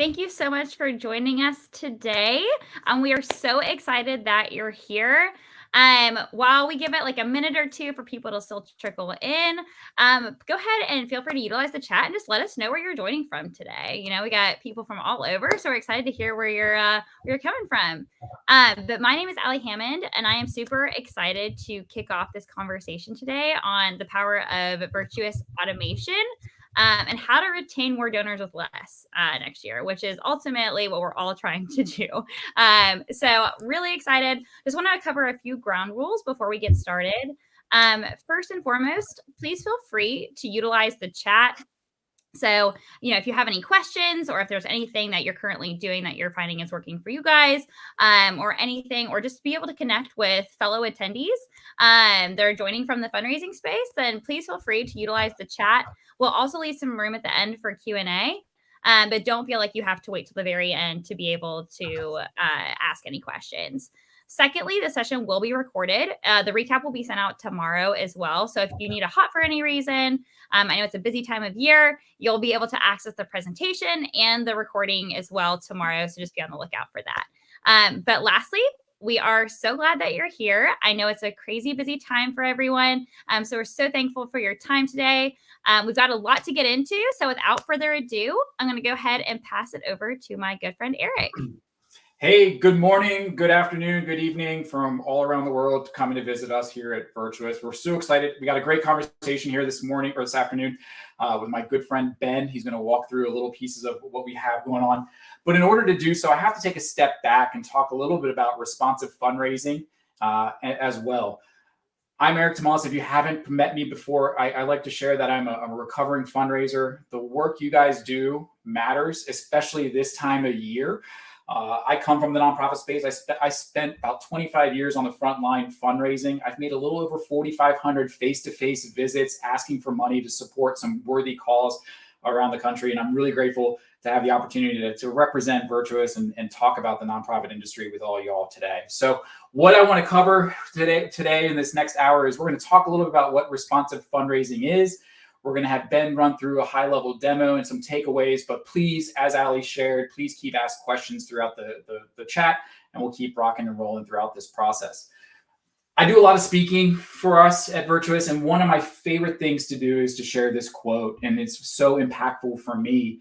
Thank you so much for joining us today. We are so excited that you're here. While we give it like a minute or two for people to still trickle in, go ahead and feel free to utilize the chat and just let us know where you're joining from today. We got people from all over, so we're excited to hear where you're coming from. But my name is Allie Hammond, and I am super excited to kick off this conversation today on the power of virtuous automation and how to retain more donors with less next year, which is ultimately what we're all trying to do. So really excited. Just want to cover a few ground rules before we get started. First and foremost, please feel free to utilize the chat. So, if you have any questions or if there's anything that you're currently doing that you're finding is working for you guys or anything, or just be able to connect with fellow attendees that are joining from the fundraising space, then please feel free to utilize the chat. We'll also leave some room at the end for Q&A, but don't feel like you have to wait till the very end to be able to ask any questions. Secondly, the session will be recorded. The recap will be sent out tomorrow as well. So if you need a hot for any reason, I know it's a busy time of year, you'll be able to access the presentation and the recording as well tomorrow. So just be on the lookout for that. But lastly, we are so glad that you're here. I know it's a crazy busy time for everyone. So we're so thankful for your time today. We've got a lot to get into. So without further ado, I'm going to go ahead and pass it over to my good friend, Eric. Hey, good morning, good afternoon, good evening from all around the world coming to visit us here at Virtuous. We're so excited. We got a great conversation here this morning or this afternoon with my good friend, Ben. He's going to walk through a little pieces of what we have going on. But in order to do so, I have to take a step back and talk a little bit about responsive fundraising as well. I'm Eric Tomas. If you haven't met me before, I like to share that I'm a recovering fundraiser. The work you guys do matters, especially this time of year. I come from the nonprofit space. I spent about 25 years on the front line fundraising. I've made a little over 4,500 face-to-face visits asking for money to support some worthy cause around the country. And I'm really grateful to have the opportunity to represent Virtuous and talk about the nonprofit industry with all y'all today. So what I want to cover today in this next hour is we're going to talk a little bit about what responsive fundraising is. We're going to have Ben run through a high-level demo and some takeaways, but please, as Ali shared, please keep asking questions throughout the chat, and we'll keep rocking and rolling throughout this process. I do a lot of speaking for us at Virtuous, and one of my favorite things to do is to share this quote, and it's so impactful for me,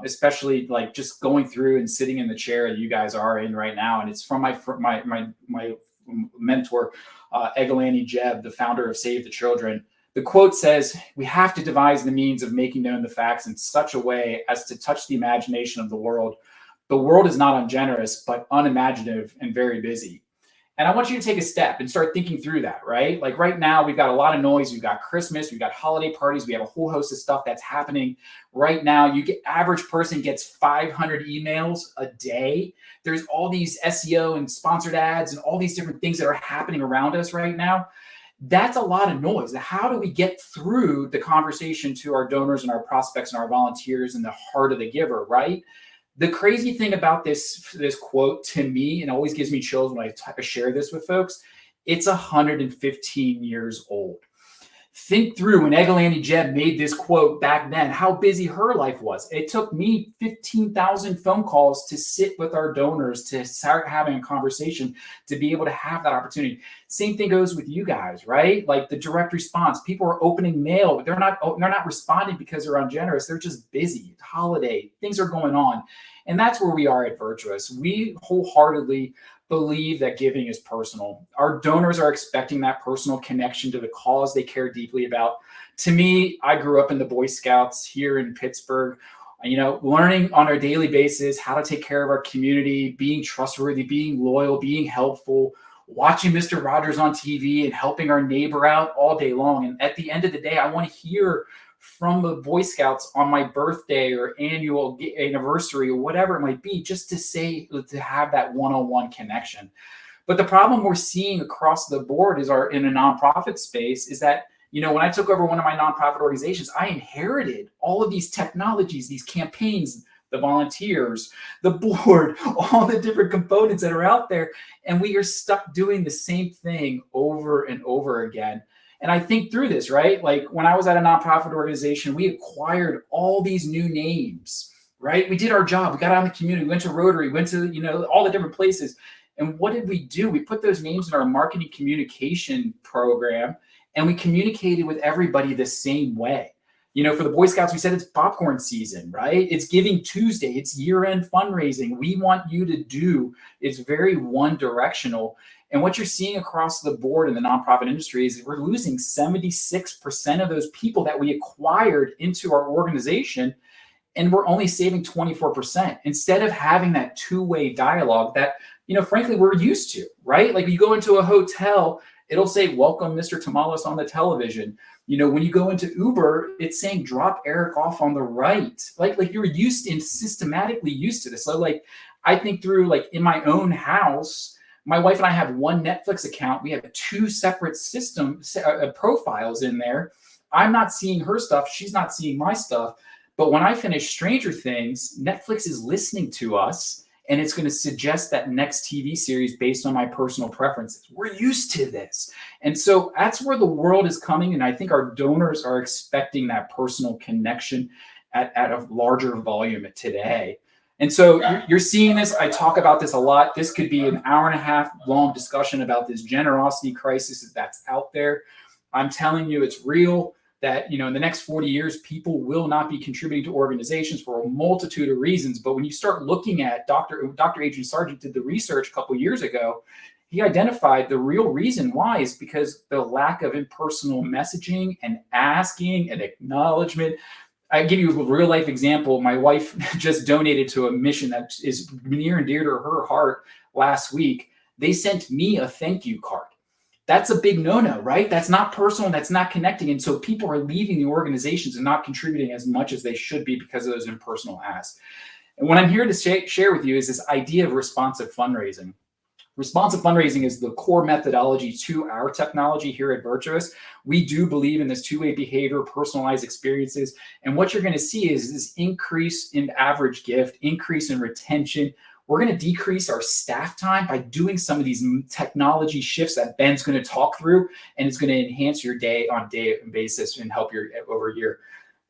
especially like just going through and sitting in the chair that you guys are in right now, and it's from my mentor, Egalani Jeb, the founder of Save the Children. The quote says, "We have to devise the means of making known the facts in such a way as to touch the imagination of the world. The world is not ungenerous, but unimaginative and very busy." And I want you to take a step and start thinking through that, right? Like right now, we've got a lot of noise. We've got Christmas, we've got holiday parties. We have a whole host of stuff that's happening right now. Average person gets 500 emails a day. There's all these SEO and sponsored ads and all these different things that are happening around us right now. That's a lot of noise. How do we get through the conversation to our donors and our prospects and our volunteers in the heart of the giver, right? The crazy thing about this quote to me, and it always gives me chills when I share this with folks, it's 115 years old. Think through when Egalani Jeb made this quote back then, how busy her life was. It took me 15,000 phone calls to sit with our donors, to start having a conversation, to be able to have that opportunity. Same thing goes with you guys, right? Like the direct response. People are opening mail, but they're not responding because they're ungenerous. They're just busy. It's holiday. Things are going on. And that's where we are at Virtuous. We wholeheartedly believe that giving is personal. Our donors are expecting that personal connection to the cause they care deeply about. To me, I grew up in the Boy Scouts here in Pittsburgh, learning on a daily basis how to take care of our community, being trustworthy, being loyal, being helpful, watching Mr. Rogers on TV and helping our neighbor out all day long. And at the end of the day, I want to hear from the Boy Scouts on my birthday or annual anniversary or whatever it might be, just to have that one-on-one connection. But the problem we're seeing across the board in a nonprofit space is that, when I took over one of my nonprofit organizations, I inherited all of these technologies, these campaigns, the volunteers, the board, all the different components that are out there. And we are stuck doing the same thing over and over again. And I think through this, right? Like when I was at a nonprofit organization, we acquired all these new names right? We did our job. We got out in the community. We went to Rotary, went to, all the different places. And what did we do? We put those names in our marketing communication program, and we communicated with everybody the same way. For the Boy Scouts, we said it's popcorn season, right? It's Giving Tuesday. It's year-end fundraising. We want you to do. It's very one-directional. And what you're seeing across the board in the nonprofit industry is we're losing 76% of those people that we acquired into our organization, and we're only saving 24%. Instead of having that two-way dialogue that, frankly, we're used to, right? Like you go into a hotel, it'll say, "Welcome, Mr. Tamales," on the television. When you go into Uber, it's saying, "Drop Eric off on the right." Like you're used and systematically used to this. So like, I think through like in my own house, my wife and I have one Netflix account. We have two separate profiles in there. I'm not seeing her stuff. She's not seeing my stuff. But when I finish Stranger Things, Netflix is listening to us, and it's going to suggest that next TV series based on my personal preferences. We're used to this. And so that's where the world is coming. And I think our donors are expecting that personal connection at a larger volume today. And so you're seeing this. I talk about this a lot. This could be an hour and a half long discussion about this generosity crisis that's out there. I'm telling you, it's real. That in the next 40 years, people will not be contributing to organizations for a multitude of reasons. But when you start looking at Dr. Adrian Sargent did the research a couple of years ago, he identified the real reason why is because the lack of impersonal messaging and asking and acknowledgement. I give you a real life example. My wife just donated to a mission that is near and dear to her heart last week. They sent me a thank you card. That's a big no-no, right? That's not personal, that's not connecting. And so people are leaving the organizations and not contributing as much as they should be because of those impersonal asks. And what I'm here to share with you is this idea of responsive fundraising. Responsive fundraising is the core methodology to our technology here at Virtuous. We do believe in this two-way behavior, personalized experiences. And what you're going to see is this increase in average gift, increase in retention. We're going to decrease our staff time by doing some of these technology shifts that Ben's going to talk through, and it's going to enhance your day-on-day basis and help your over year.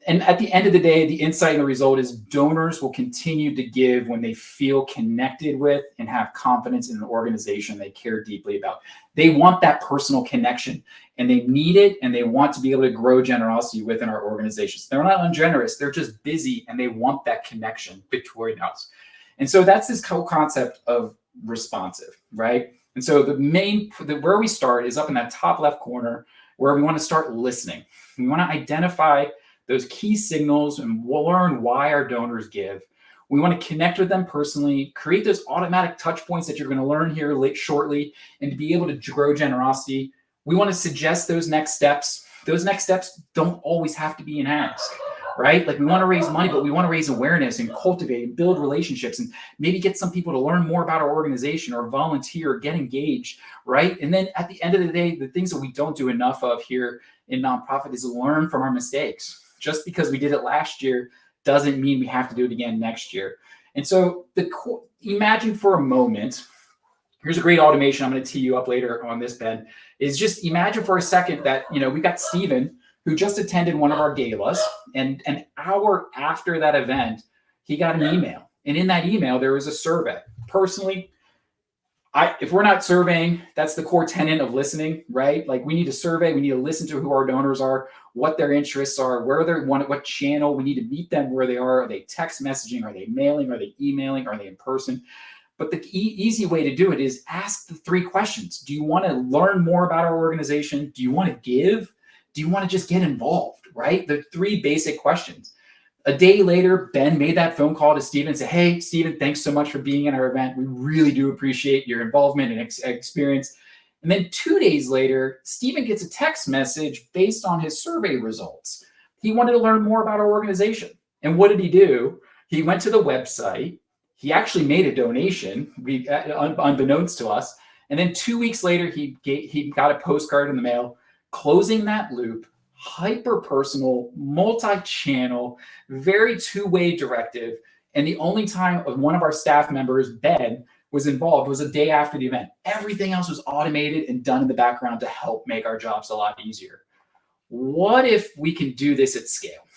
And at the end of the day, the insight and the result is donors will continue to give when they feel connected with and have confidence in an organization they care deeply about. They want that personal connection, and they need it, and they want to be able to grow generosity within our organizations. They're not ungenerous. They're just busy, and they want that connection between us. And so that's this whole concept of responsive, right? And so where we start is up in that top left corner where we want to start listening. We want to identify those key signals and we'll learn why our donors give. We want to connect with them personally, create those automatic touch points that you're going to learn here shortly, and to be able to grow generosity. We want to suggest those next steps. Those next steps don't always have to be an ask. Right? Like we want to raise money, but we want to raise awareness and cultivate and build relationships and maybe get some people to learn more about our organization or volunteer or get engaged, right? And then at the end of the day, the things that we don't do enough of here in nonprofit is learn from our mistakes. Just because we did it last year doesn't mean we have to do it again next year. And so imagine for a moment, here's a great automation. I'm going to tee you up later on this, Ben, is just imagine for a second that, we got Steven, who just attended one of our galas, and an hour after that event, he got an email. And in that email, there was a survey. Personally, if we're not surveying, that's the core tenet of listening, right? Like we need to survey, we need to listen to who our donors are, what their interests are, what channel, we need to meet them where they are. Are they text messaging? Are they mailing? Are they emailing? Are they in person? But the easy way to do it is ask the 3 questions. Do you want to learn more about our organization? Do you want to give? Do you want to just get involved, right? The 3 basic questions. A day later, Ben made that phone call to Steven and said, "Hey, Steven, thanks so much for being at our event. We really do appreciate your involvement and experience." And then 2 days later, Steven gets a text message based on his survey results. He wanted to learn more about our organization. And what did he do? He went to the website. He actually made a donation, unbeknownst to us. And then 2 weeks later, he got a postcard in the mail. Closing that loop, hyper-personal, multi-channel, very two-way directive. And the only time one of our staff members, Ben, was involved was a day after the event. Everything else was automated and done in the background to help make our jobs a lot easier. What if we can do this at scale?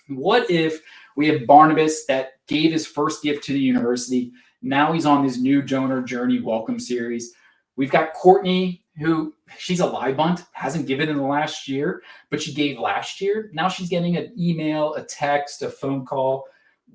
What if We have Barnabas that gave his first gift to the university. Now he's on this new donor journey welcome series. We've got Courtney, who she's a live bunt, hasn't given in the last year, but she gave last year. Now she's getting an email, a text, a phone call.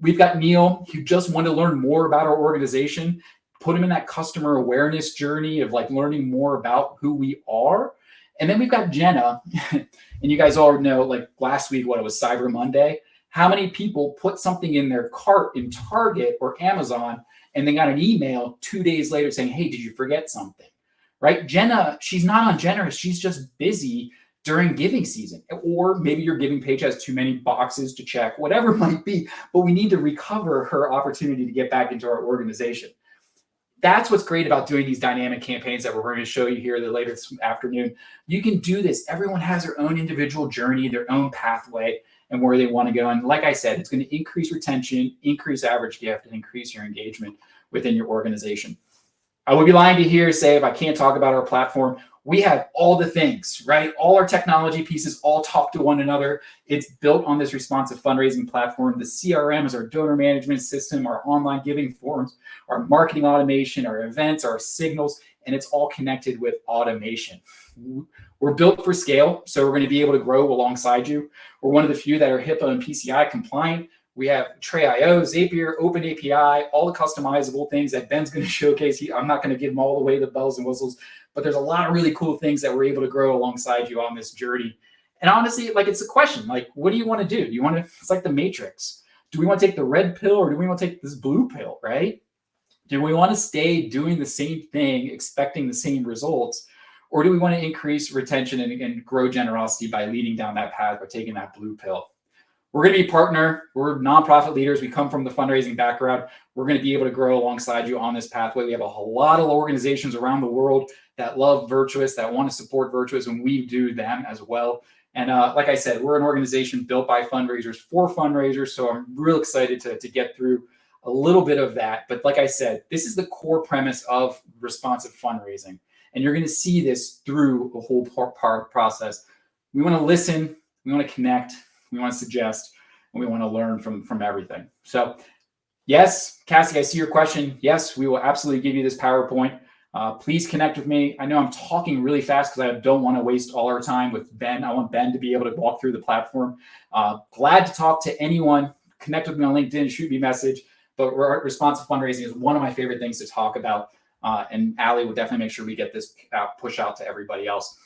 We've got Neil, who just wanted to learn more about our organization, put him in that customer awareness journey of like learning more about who we are. And then we've got Jenna, and you guys all know, like last week, what it was, Cyber Monday. How many people put something in their cart in Target or Amazon and then got an email 2 days later saying, hey, did you forget something? Right? Jenna, she's not ungenerous. She's just busy during giving season. Or maybe your giving page has too many boxes to check, whatever it might be. But we need to recover her opportunity to get back into our organization. That's what's great about doing these dynamic campaigns that we're going to show you here later this afternoon. You can do this. Everyone has their own individual journey, their own pathway, and where they want to go. And like I said, it's going to increase retention, increase average gift, and increase your engagement within your organization. I would be lying to here say if I can't talk about our platform. We have all the things, right? All our technology pieces all talk to one another. It's built on this responsive fundraising platform. The CRM is our donor management system, our online giving forms, our marketing automation, our events, our signals, and it's all connected with automation. We're built for scale, so we're going to be able to grow alongside you. We're one of the few that are HIPAA and PCI compliant. We have Tray.io, Zapier, Open API, all the customizable things that Ben's going to showcase. I'm not going to give him all the way the bells and whistles, but there's a lot of really cool things that we're able to grow alongside you on this journey. And honestly, like it's a question, like, what do you want to do? Do you want to, it's like the Matrix. Do we want to take the red pill or do we want to take this blue pill, right? Do we want to stay doing the same thing, expecting the same results? Or do we want to increase retention and grow generosity by leading down that path, by taking that blue pill? We're going to be partner. We're nonprofit leaders. We come from the fundraising background. We're going to be able to grow alongside you on this pathway. We have a lot of organizations around the world that love Virtuous, that want to support Virtuous, and we do them as well. And like I said, we're an organization built by fundraisers for fundraisers. So I'm real excited to get through a little bit of that. But like I said, this is the core premise of responsive fundraising. And you're going to see this through the whole process. We want to listen. We want to connect. We want to suggest, and we want to learn from everything. So yes, Cassie, I see your question. Yes, we will absolutely give you this PowerPoint. Please connect with me. I know I'm talking really fast because I don't want to waste all our time with Ben. I want Ben to be able to walk through the platform. Glad to talk to anyone. Connect with me on LinkedIn, shoot me a message. But responsive fundraising is one of my favorite things to talk about. And Allie will definitely make sure we get this push out to everybody else.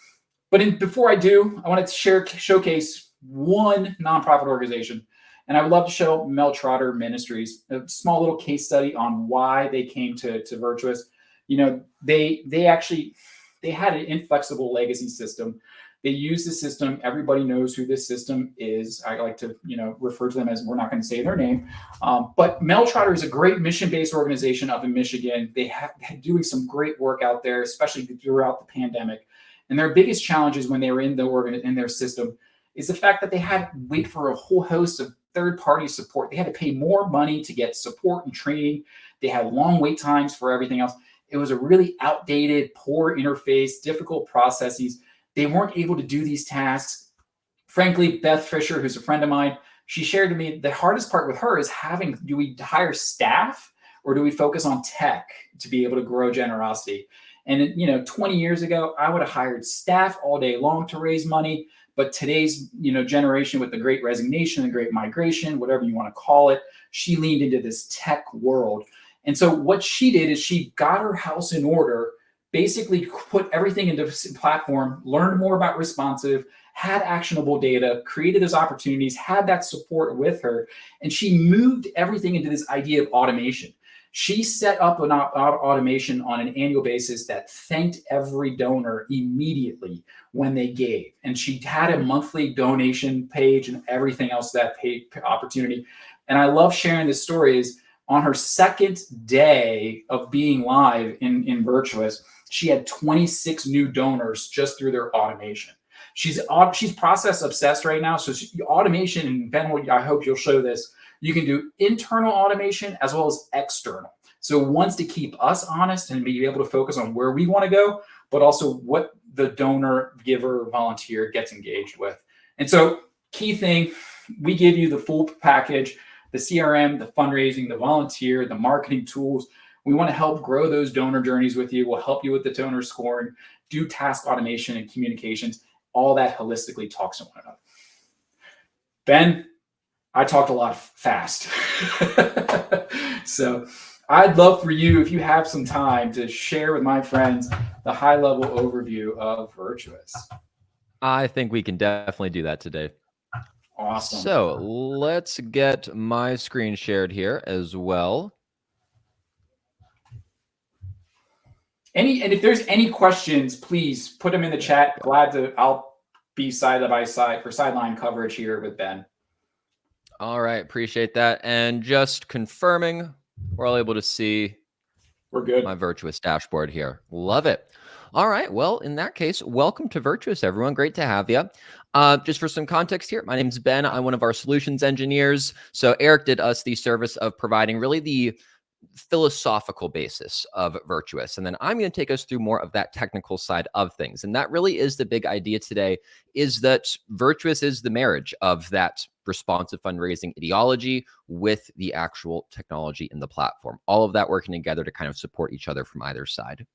But before I do, I wanted to showcase one nonprofit organization. And I would love to show Mel Trotter Ministries, a small little case study on why they came to Virtuous. You know, they had an inflexible legacy system. They use the system. Everybody knows who this system is. I like to, refer to them as, we're not going to say their name. But Mel Trotter is a great mission-based organization up in Michigan. They have doing some great work out there, especially throughout the pandemic. And their biggest challenges when they were in their system is the fact that they had to wait for a whole host of third-party support. They had to pay more money to get support and training. They had long wait times for everything else. It was a really outdated, poor interface, difficult processes. They weren't able to do these tasks. Frankly, Beth Fisher, who's a friend of mine, she shared to me the hardest part with her is do we hire staff or do we focus on tech to be able to grow generosity? And 20 years ago, I would have hired staff all day long to raise money. But today's, generation with the great resignation, the great migration, whatever you want to call it, she leaned into this tech world. And so what she did is she got her house in order, basically put everything into this platform, learned more about responsive, had actionable data, created those opportunities, had that support with her, and she moved everything into this idea of automation. She set up an automation on an annual basis that thanked every donor immediately when they gave. And she had a monthly donation page and everything else, that paid opportunity. And I love sharing this story is on her second day of being live in Virtuous, she had 26 new donors just through their automation. She's process obsessed right now. So automation, and Ben, I hope you'll show this, you can do internal automation as well as external. So one's to keep us honest and be able to focus on where we want to go, but also what the donor, giver, volunteer gets engaged with. And so key thing, we give you the full package. the CRM, the fundraising, the volunteer, the marketing tools. We want to help grow those donor journeys with you. We'll help you with the donor scoring, do task automation and communications. All that holistically talks to one another. Ben, I talked a lot fast. So I'd love for you, if you have some time, to share with my friends the high-level overview of Virtuous. I think we can definitely do that today. Awesome. So let's get my screen shared here as well. And if there's any questions, please put them in the chat. I'll be side by side for sideline coverage here with Ben. All right, appreciate that. And just confirming, we're all able to see we're good. My Virtuous dashboard here. Love it. All right, well, in that case, welcome to Virtuous, everyone. Great to have you. Just for some context here, my name's Ben. I'm one of our solutions engineers. So Eric did us the service of providing really the philosophical basis of Virtuous. And then I'm going to take us through more of that technical side of things. And that really is the big idea today, is that Virtuous is the marriage of that responsive fundraising ideology with the actual technology in the platform. All of that working together to kind of support each other from either side.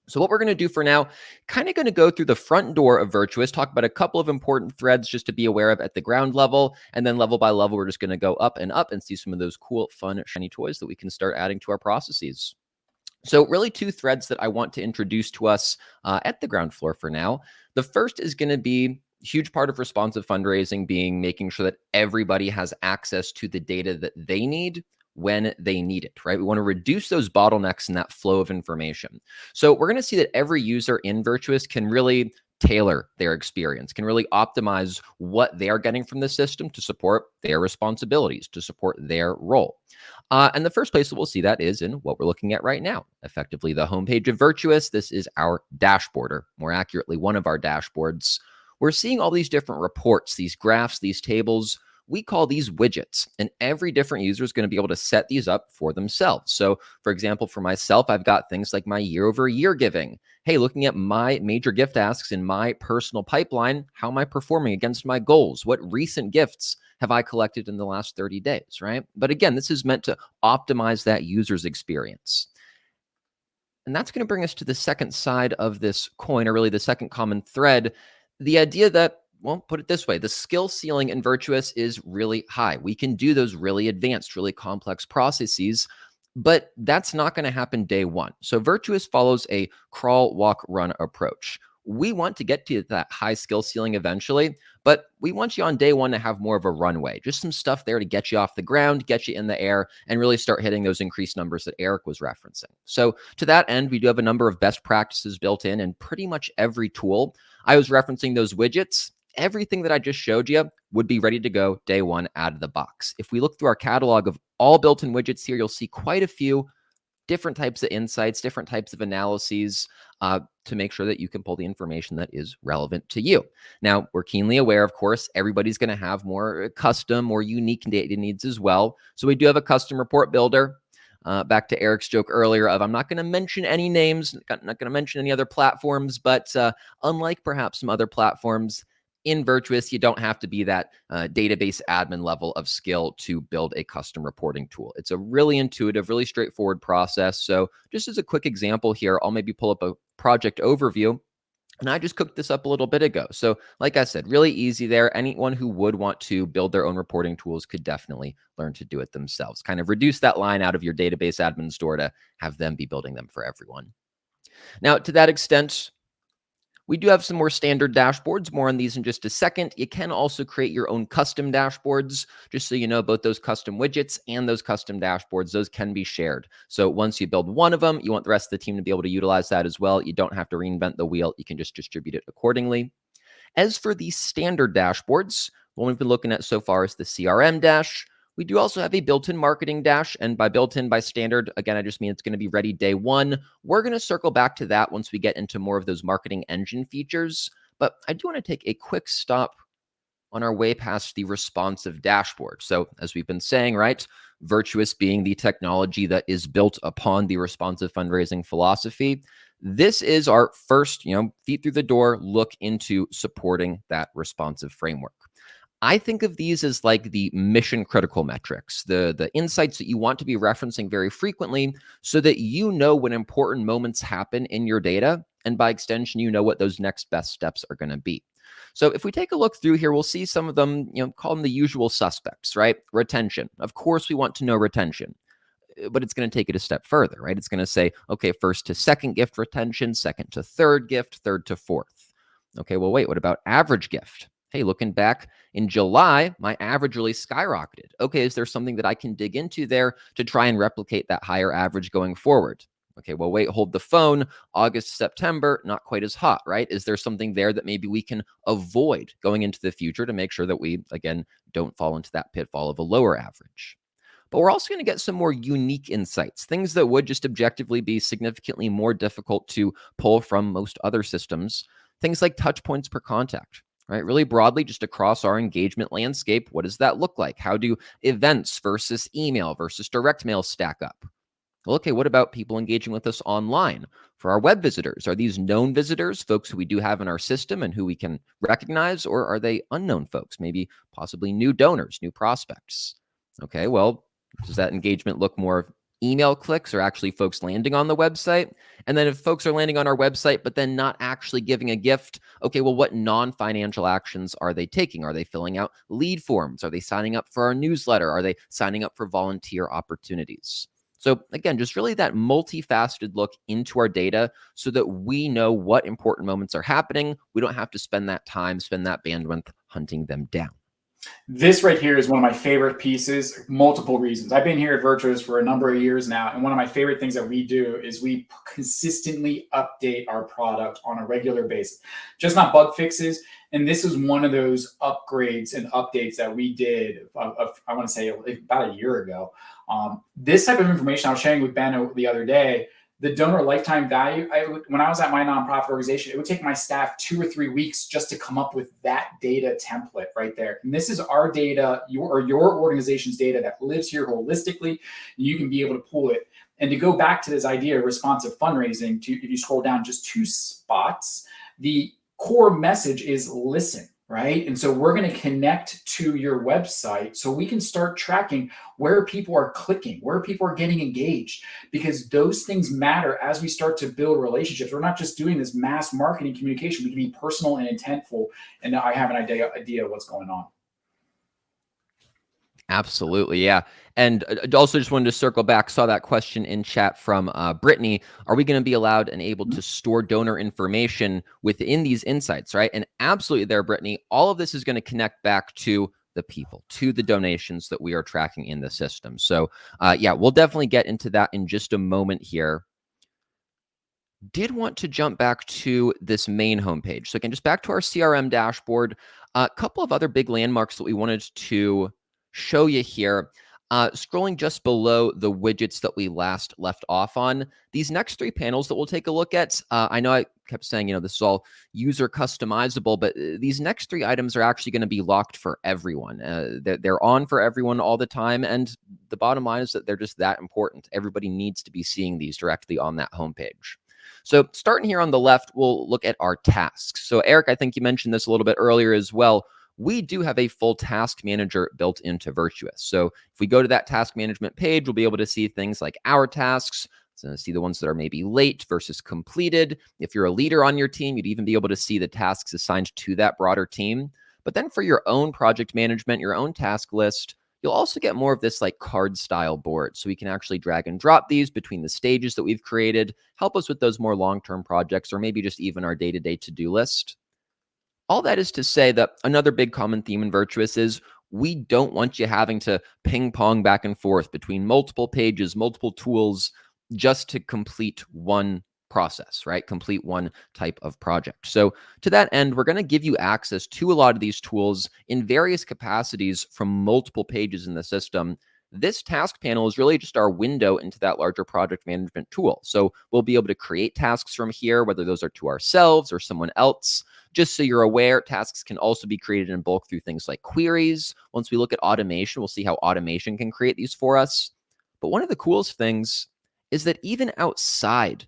So what we're going to do for now, kind of going to go through the front door of Virtuous, talk about a couple of important threads just to be aware of at the ground level. And then level by level, we're just going to go up and see some of those cool, fun, shiny toys that we can start adding to our processes. So really two threads that I want to introduce to us at the ground floor for now. The first is going to be a huge part of responsive fundraising being making sure that everybody has access to the data that they need when they need it, right? We want to reduce those bottlenecks in that flow of information. So we're going to see that every user in Virtuous can really tailor their experience, can really optimize what they are getting from the system to support their responsibilities, to support their role. And the first place that we'll see that is in what we're looking at right now, effectively the homepage of Virtuous. This is our dashboard, or more accurately, one of our dashboards. We're seeing all these different reports, these graphs, these tables. We call these widgets, and every different user is going to be able to set these up for themselves. So for example, for myself, I've got things like my year-over-year giving. Hey, looking at my major gift asks in my personal pipeline, how am I performing against my goals? What recent gifts have I collected in the last 30 days, right? But again, this is meant to optimize that user's experience. And that's going to bring us to the second side of this coin, or really the second common thread, the idea that, well, put it this way, the skill ceiling in Virtuous is really high. We can do those really advanced, really complex processes, but that's not going to happen day one. So Virtuous follows a crawl, walk, run approach. We want to get to that high skill ceiling eventually, but we want you on day one to have more of a runway, just some stuff there to get you off the ground, get you in the air, and really start hitting those increased numbers that Eric was referencing. So to that end, we do have a number of best practices built in pretty much every tool. I was referencing those widgets. Everything that I just showed you would be ready to go day one out of the box. If we look through our catalog of all built-in widgets here, you'll see quite a few different types of insights, different types of analyses to make sure that you can pull the information that is relevant to you. Now, we're keenly aware, of course, everybody's going to have more custom, more unique data needs as well. So we do have a custom report builder. Back to Eric's joke earlier of, I'm not going to mention any names, not going to mention any other platforms, but unlike perhaps some other platforms, in Virtuous, you don't have to be that database admin level of skill to build a custom reporting tool. It's a really intuitive, really straightforward process. So just as a quick example here, I'll maybe pull up a project overview. And I just cooked this up a little bit ago. So like I said, really easy there. Anyone who would want to build their own reporting tools could definitely learn to do it themselves. Kind of reduce that line out of your database admin store to have them be building them for everyone. Now, to that extent, we do have some more standard dashboards, more on these in just a second. You can also create your own custom dashboards, just so you know, both those custom widgets and those custom dashboards, those can be shared. So once you build one of them, you want the rest of the team to be able to utilize that as well. You don't have to reinvent the wheel. You can just distribute it accordingly. As for the standard dashboards, what we've been looking at so far is the CRM dash. We do also have a built-in marketing dash, and by built-in, by standard, again, I just mean it's going to be ready day one. We're going to circle back to that once we get into more of those marketing engine features, but I do want to take a quick stop on our way past the responsive dashboard. So as we've been saying, right, Virtuous being the technology that is built upon the responsive fundraising philosophy, this is our first, feet through the door look into supporting that responsive framework. I think of these as like the mission critical metrics, the insights that you want to be referencing very frequently so that you know when important moments happen in your data. And by extension, you know what those next best steps are going to be. So if we take a look through here, we'll see some of them, call them the usual suspects, right? Retention. Of course, we want to know retention, but it's going to take it a step further, right? It's going to say, okay, first to second gift retention, second to third gift, third to fourth. Okay, well, wait, what about average gift? Hey, looking back in July, my average really skyrocketed. Okay, is there something that I can dig into there to try and replicate that higher average going forward? Okay, well, wait, hold the phone. August, September, not quite as hot, right? Is there something there that maybe we can avoid going into the future to make sure that we, again, don't fall into that pitfall of a lower average? But we're also going to get some more unique insights, things that would just objectively be significantly more difficult to pull from most other systems. Things like touch points per contact, right? Really broadly, just across our engagement landscape, what does that look like? How do events versus email versus direct mail stack up? Well, okay, what about people engaging with us online? For our web visitors, are these known visitors, folks who we do have in our system and who we can recognize, or are they unknown folks, maybe possibly new donors, new prospects? Okay, well, does that engagement look more email clicks or actually folks landing on the website? And then if folks are landing on our website, but then not actually giving a gift, okay, well, what non-financial actions are they taking? Are they filling out lead forms? Are they signing up for our newsletter? Are they signing up for volunteer opportunities? So again, just really that multifaceted look into our data so that we know what important moments are happening. We don't have to spend that time, spend that bandwidth hunting them down. This right here is one of my favorite pieces, multiple reasons. I've been here at Virtuous for a number of years now, and one of my favorite things that we do is we consistently update our product on a regular basis, just not bug fixes. And this is one of those upgrades and updates that we did, I want to say about a year ago. This type of information I was sharing with Ben the other day, the donor lifetime value, when I was at my nonprofit organization, it would take my staff 2 or 3 weeks just to come up with that data template right there. And this is our data, your organization's data that lives here holistically. You can be able to pull it. And to go back to this idea of responsive fundraising, if you scroll down just 2 spots, the core message is listen. Right. And so we're going to connect to your website so we can start tracking where people are clicking, where people are getting engaged, because those things matter as we start to build relationships. We're not just doing this mass marketing communication. We can be personal and intentful. And I have an idea of what's going on. Absolutely. Yeah. And also just wanted to circle back, saw that question in chat from Brittany. Are we going to be allowed and able to store donor information within these insights, right? And absolutely there, Brittany, all of this is going to connect back to the people, to the donations that we are tracking in the system. So yeah, we'll definitely get into that in just a moment here. Did want to jump back to this main homepage. So again, just back to our CRM dashboard, a couple of other big landmarks that we wanted to show you here. Scrolling just below the widgets that we last left off on, these next 3 panels that we'll take a look at, I know I kept saying, this is all user customizable, but these next 3 items are actually going to be locked for everyone. They're on for everyone all the time. And the bottom line is that they're just that important. Everybody needs to be seeing these directly on that homepage. So starting here on the left, we'll look at our tasks. So Eric, I think you mentioned this a little bit earlier as well. We do have a full task manager built into Virtuous. So if we go to that task management page, we'll be able to see things like our tasks, so see the ones that are maybe late versus completed. If you're a leader on your team, you'd even be able to see the tasks assigned to that broader team. But then for your own project management, your own task list, you'll also get more of this like card style board. So we can actually drag and drop these between the stages that we've created, help us with those more long-term projects, or maybe just even our day-to-day to-do list. All that is to say that another big common theme in Virtuous is we don't want you having to ping pong back and forth between multiple pages, multiple tools, just to complete one process, right? Complete one type of project. So to that end, we're going to give you access to a lot of these tools in various capacities from multiple pages in the system. This task panel is really just our window into that larger project management tool. So we'll be able to create tasks from here, whether those are to ourselves or someone else. Just so you're aware, tasks can also be created in bulk through things like queries. Once we look at automation, we'll see how automation can create these for us. But one of the coolest things is that even outside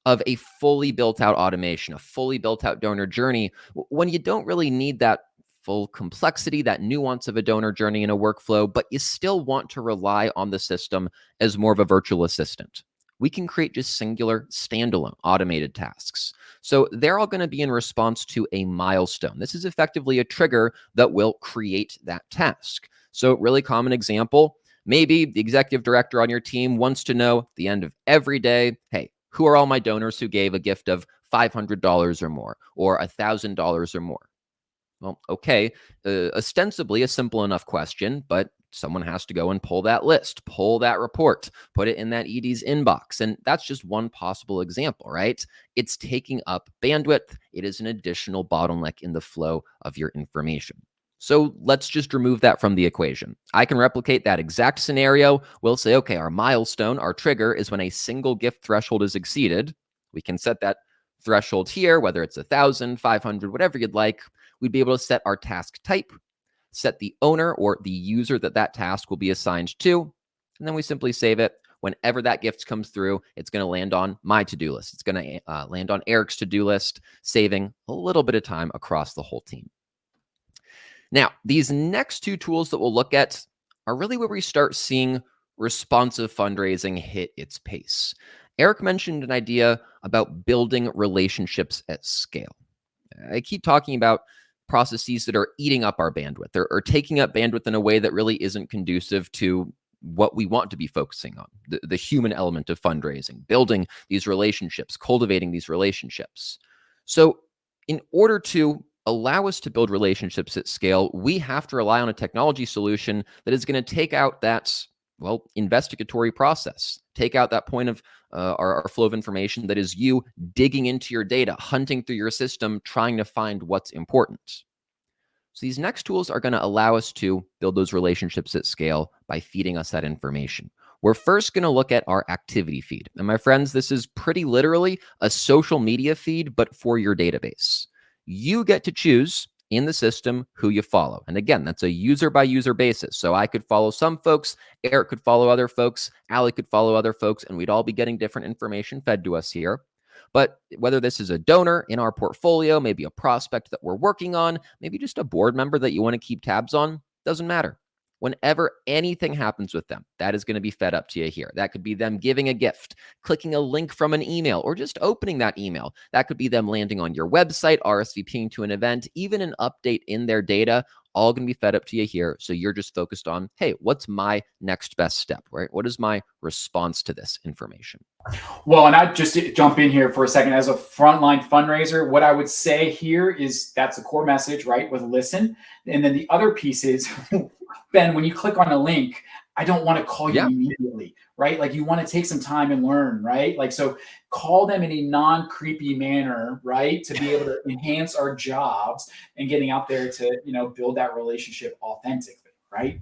of a fully built out automation, a fully built out donor journey, when you don't really need that full complexity, that nuance of a donor journey in a workflow, but you still want to rely on the system as more of a virtual assistant, we can create just singular standalone automated tasks. So they're all going to be in response to a milestone. This is effectively a trigger that will create that task. So really common example, maybe the executive director on your team wants to know at the end of every day, hey, who are all my donors who gave a gift of $500 or more, or $1,000 or more? Well, okay, ostensibly a simple enough question, but someone has to go and pull that list, pull that report, put it in that ED's inbox. And that's just one possible example, right? It's taking up bandwidth. It is an additional bottleneck in the flow of your information. So let's just remove that from the equation. I can replicate that exact scenario. We'll say, okay, our milestone, our trigger is when a single gift threshold is exceeded. We can set that threshold here, whether it's 1,000, 500, whatever you'd like. We'd be able to set our task type, set the owner or the user that task will be assigned to, and then we simply save it. Whenever that gift comes through, it's going to land on my to-do list. It's going to land on Eric's to-do list, saving a little bit of time across the whole team. Now, these next two tools that we'll look at are really where we start seeing responsive fundraising hit its pace. Eric mentioned an idea about building relationships at scale. I keep talking about processes that are eating up our bandwidth or taking up bandwidth in a way that really isn't conducive to what we want to be focusing on, the human element of fundraising, building these relationships, cultivating these relationships. So in order to allow us to build relationships at scale, we have to rely on a technology solution that is going to take out that, well, investigatory process, take out that point of our flow of information that is you digging into your data, hunting through your system, trying to find what's important. So these next tools are going to allow us to build those relationships at scale by feeding us that information. We're first going to look at our activity feed. And my friends, this is pretty literally a social media feed, but for your database. You get to choose in the system who you follow. And again, that's a user by user basis. So I could follow some folks, Eric could follow other folks, Ali could follow other folks, and we'd all be getting different information fed to us here. But whether this is a donor in our portfolio, maybe a prospect that we're working on, maybe just a board member that you want to keep tabs on, doesn't matter. Whenever anything happens with them, that is going to be fed up to you here. That could be them giving a gift, clicking a link from an email, or just opening that email. That could be them landing on your website, RSVPing to an event, even an update in their data, all going to be fed up to you here. So you're just focused on, hey, what's my next best step, right? What is my response to this information? Well, and I just jump in here for a second. As a frontline fundraiser, what I would say here is that's the core message, right? With listen. And then the other piece is, Ben, when you click on a link, I don't want to call you immediately, right? Like you want to take some time and learn, right? Like, so call them in a non-creepy manner, right? To be able to enhance our jobs and getting out there to, build that relationship authentically, right?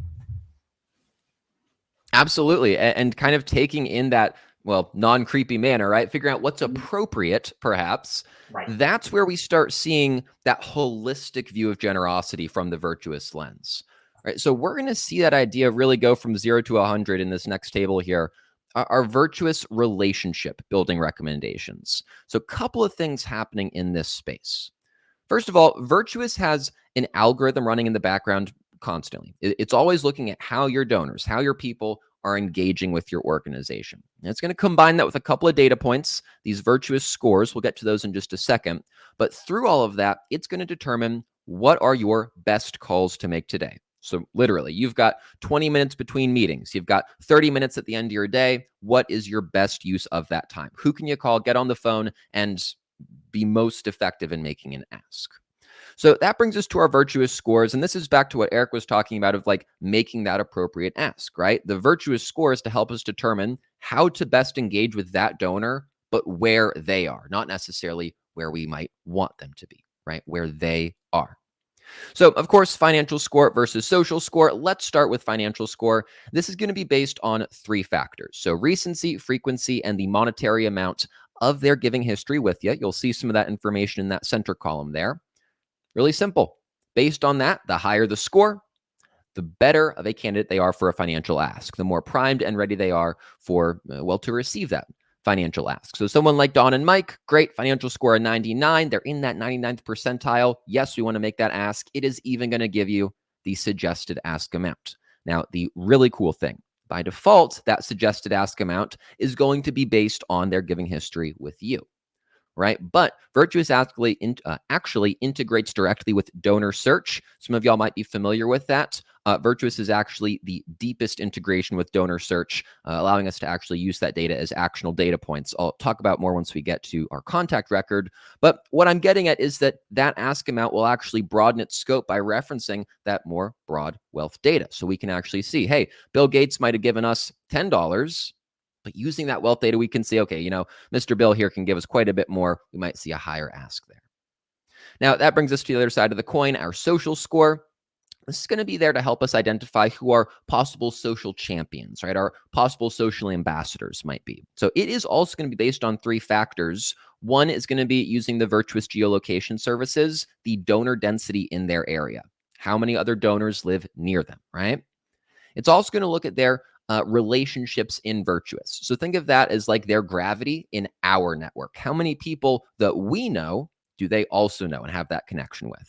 Absolutely. And kind of taking in that, well, non-creepy manner, right? Figuring out what's appropriate, perhaps. Right. That's where we start seeing that holistic view of generosity from the Virtuous lens. Right. So we're going to see that idea really go from 0 to 100 in this next table here. Our Virtuous relationship building recommendations. So a couple of things happening in this space. First of all, Virtuous has an algorithm running in the background constantly. It's always looking at how your donors, how your people are engaging with your organization. And it's going to combine that with a couple of data points, these Virtuous scores. We'll get to those in just a second. But through all of that, it's going to determine what are your best calls to make today. So literally, you've got 20 minutes between meetings. You've got 30 minutes at the end of your day. What is your best use of that time? Who can you call, get on the phone, and be most effective in making an ask? So that brings us to our Virtuous scores. And this is back to what Eric was talking about of like making that appropriate ask, right? The Virtuous scores to help us determine how to best engage with that donor, but where they are, not necessarily where we might want them to be, right? Where they are. So, of course, financial score versus social score. Let's start with financial score. This is going to be based on 3 factors. So recency, frequency, and the monetary amount of their giving history with you. You'll see some of that information in that center column there. Really simple. Based on that, the higher the score, the better of a candidate they are for a financial ask, the more primed and ready they are for, to receive that financial ask. So someone like Don and Mike, great financial score of 99. They're in that 99th percentile. Yes, we want to make that ask. It is even going to give you the suggested ask amount. Now, the really cool thing, by default, that suggested ask amount is going to be based on their giving history with you, right? But Virtuous actually integrates directly with donor search. Some of y'all might be familiar with that. Virtuous is actually the deepest integration with donor search, allowing us to actually use that data as actionable data points. I'll talk about more once we get to our contact record. But what I'm getting at is that ask amount will actually broaden its scope by referencing that more broad wealth data. So we can actually see, hey, Bill Gates might have given us $10, but using that wealth data, we can see, okay, Mr. Bill here can give us quite a bit more. We might see a higher ask there. Now, that brings us to the other side of the coin, our social score. This is going to be there to help us identify who our possible social champions, right? Our possible social ambassadors might be. So it is also going to be based on 3 factors. One is going to be using the Virtuous geolocation services, the donor density in their area. How many other donors live near them, right? It's also going to look at their relationships in Virtuous. So think of that as like their gravity in our network. How many people that we know do they also know and have that connection with?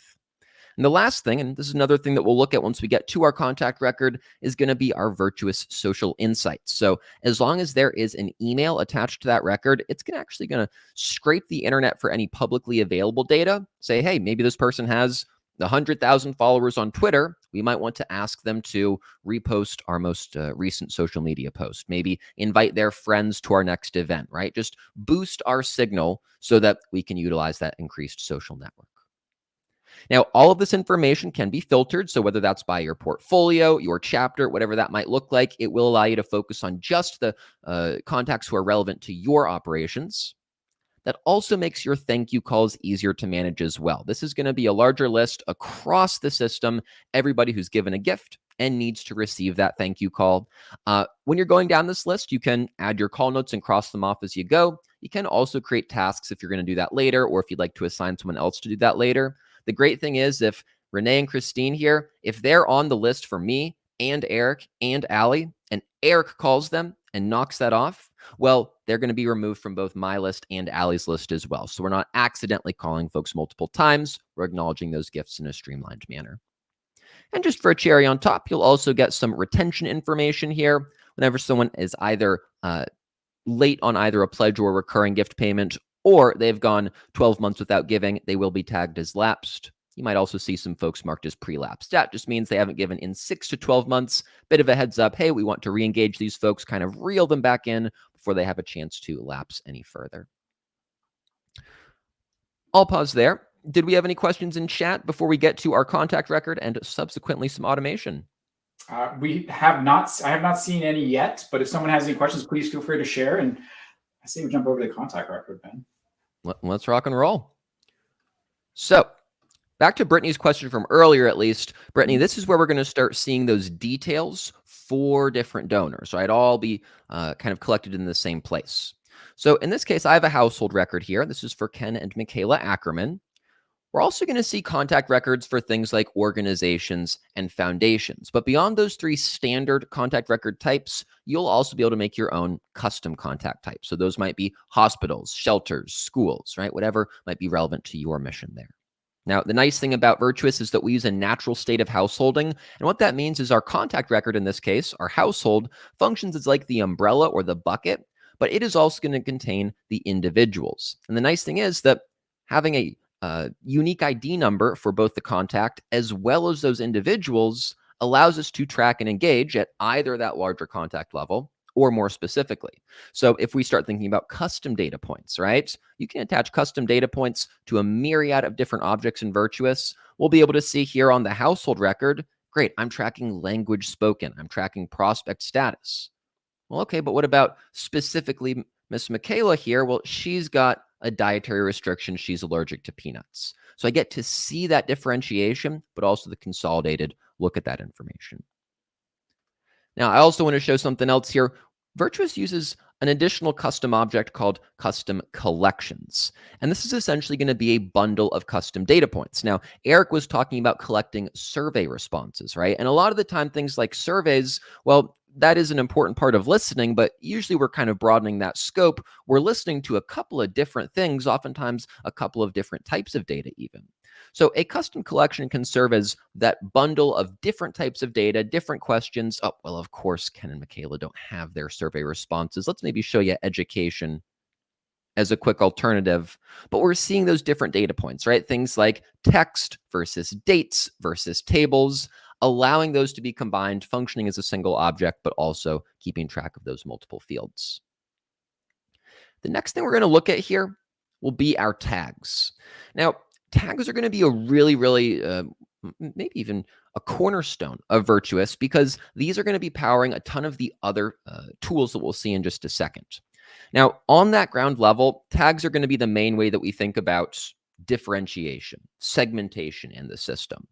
And the last thing, and this is another thing that we'll look at once we get to our contact record, is going to be our Virtuous social insights. So as long as there is an email attached to that record, it's actually going to scrape the internet for any publicly available data. Say, hey, maybe this person has 100,000 followers on Twitter. We might want to ask them to repost our most recent social media post. Maybe invite their friends to our next event, right? Just boost our signal so that we can utilize that increased social network. Now, all of this information can be filtered. So whether that's by your portfolio, your chapter, whatever that might look like, it will allow you to focus on just the contacts who are relevant to your operations. That also makes your thank you calls easier to manage as well. This is going to be a larger list across the system, everybody who's given a gift and needs to receive that thank you call. When you're going down this list, you can add your call notes and cross them off as you go. You can also create tasks if you're going to do that later, or if you'd like to assign someone else to do that later. The great thing is if Renee and Christine here, if they're on the list for me and Eric and Allie, and Eric calls them and knocks that off, well, they're going to be removed from both my list and Allie's list as well. So we're not accidentally calling folks multiple times. We're acknowledging those gifts in a streamlined manner. And just for a cherry on top, you'll also get some retention information here. Whenever someone is either late on either a pledge or a recurring gift payment, or they've gone 12 months without giving, they will be tagged as lapsed. You might also see some folks marked as pre-lapsed. That just means they haven't given in 6 to 12 months. Bit of a heads up. Hey, we want to re-engage these folks, kind of reel them back in before they have a chance to lapse any further. I'll pause there. Did we have any questions in chat before we get to our contact record and subsequently some automation? I have not seen any yet, but if someone has any questions, please feel free to share. And I say we jump over to the contact record, Ben. Let's rock and roll. So back to Brittany's question from earlier, at least. Brittany, this is where we're going to start seeing those details for different donors, right? All be kind of collected in the same place. So in this case, I have a household record here. This is for Ken and Michaela Ackerman. We're also going to see contact records for things like organizations and foundations. But beyond those 3 standard contact record types, you'll also be able to make your own custom contact types. So those might be hospitals, shelters, schools, right? Whatever might be relevant to your mission there. Now, the nice thing about Virtuous is that we use a natural state of householding. And what that means is our contact record, in this case, our household, functions as like the umbrella or the bucket, but it is also going to contain the individuals. And the nice thing is that having a unique ID number for both the contact as well as those individuals allows us to track and engage at either that larger contact level or more specifically. So if we start thinking about custom data points, right? You can attach custom data points to a myriad of different objects in Virtuous. We'll be able to see here on the household record, great, I'm tracking language spoken. I'm tracking prospect status. Well, okay, but what about specifically Miss Michaela here? Well, she's got a dietary restriction. She's allergic to peanuts. So I get to see that differentiation, but also the consolidated look at that information. Now, I also want to show something else here. Virtuous uses an additional custom object called custom collections. And this is essentially going to be a bundle of custom data points. Now, Eric was talking about collecting survey responses, right? And a lot of the time, things like surveys, well, that is an important part of listening, but usually we're kind of broadening that scope. We're listening to a couple of different things, oftentimes a couple of different types of data even. So a custom collection can serve as that bundle of different types of data, different questions. Oh, well, of course, Ken and Michaela don't have their survey responses. Let's maybe show you education as a quick alternative, but we're seeing those different data points, right? Things like text versus dates versus tables, allowing those to be combined, functioning as a single object, but also keeping track of those multiple fields. The next thing we're going to look at here will be our tags. Now, tags are going to be a really, maybe even a cornerstone of Virtuous, because these are going to be powering a ton of the other tools that we'll see in just a second. Now, on that ground level, tags are going to be the main way that we think about differentiation, segmentation in the system.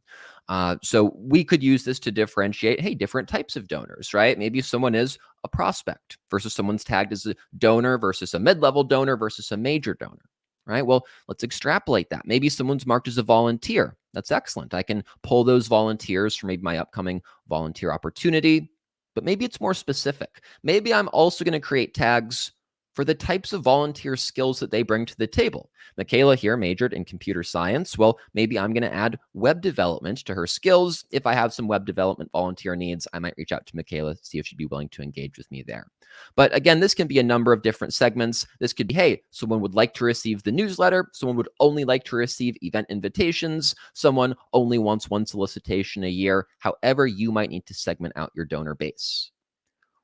So we could use this to differentiate, hey, different types of donors, right? Maybe someone is a prospect versus someone's tagged as a donor versus a mid-level donor versus a major donor, right? Well, let's extrapolate that. Maybe someone's marked as a volunteer. That's excellent. I can pull those volunteers from maybe my upcoming volunteer opportunity, but maybe it's more specific. Maybe I'm also going to create tags for the types of volunteer skills that they bring to the table. Michaela here majored in computer science. Well, maybe I'm going to add web development to her skills. If I have some web development volunteer needs, I might reach out to Michaela, see if she'd be willing to engage with me there. But again, this can be a number of different segments. This could be, hey, someone would like to receive the newsletter. Someone would only like to receive event invitations. Someone only wants one solicitation a year. However, you might need to segment out your donor base.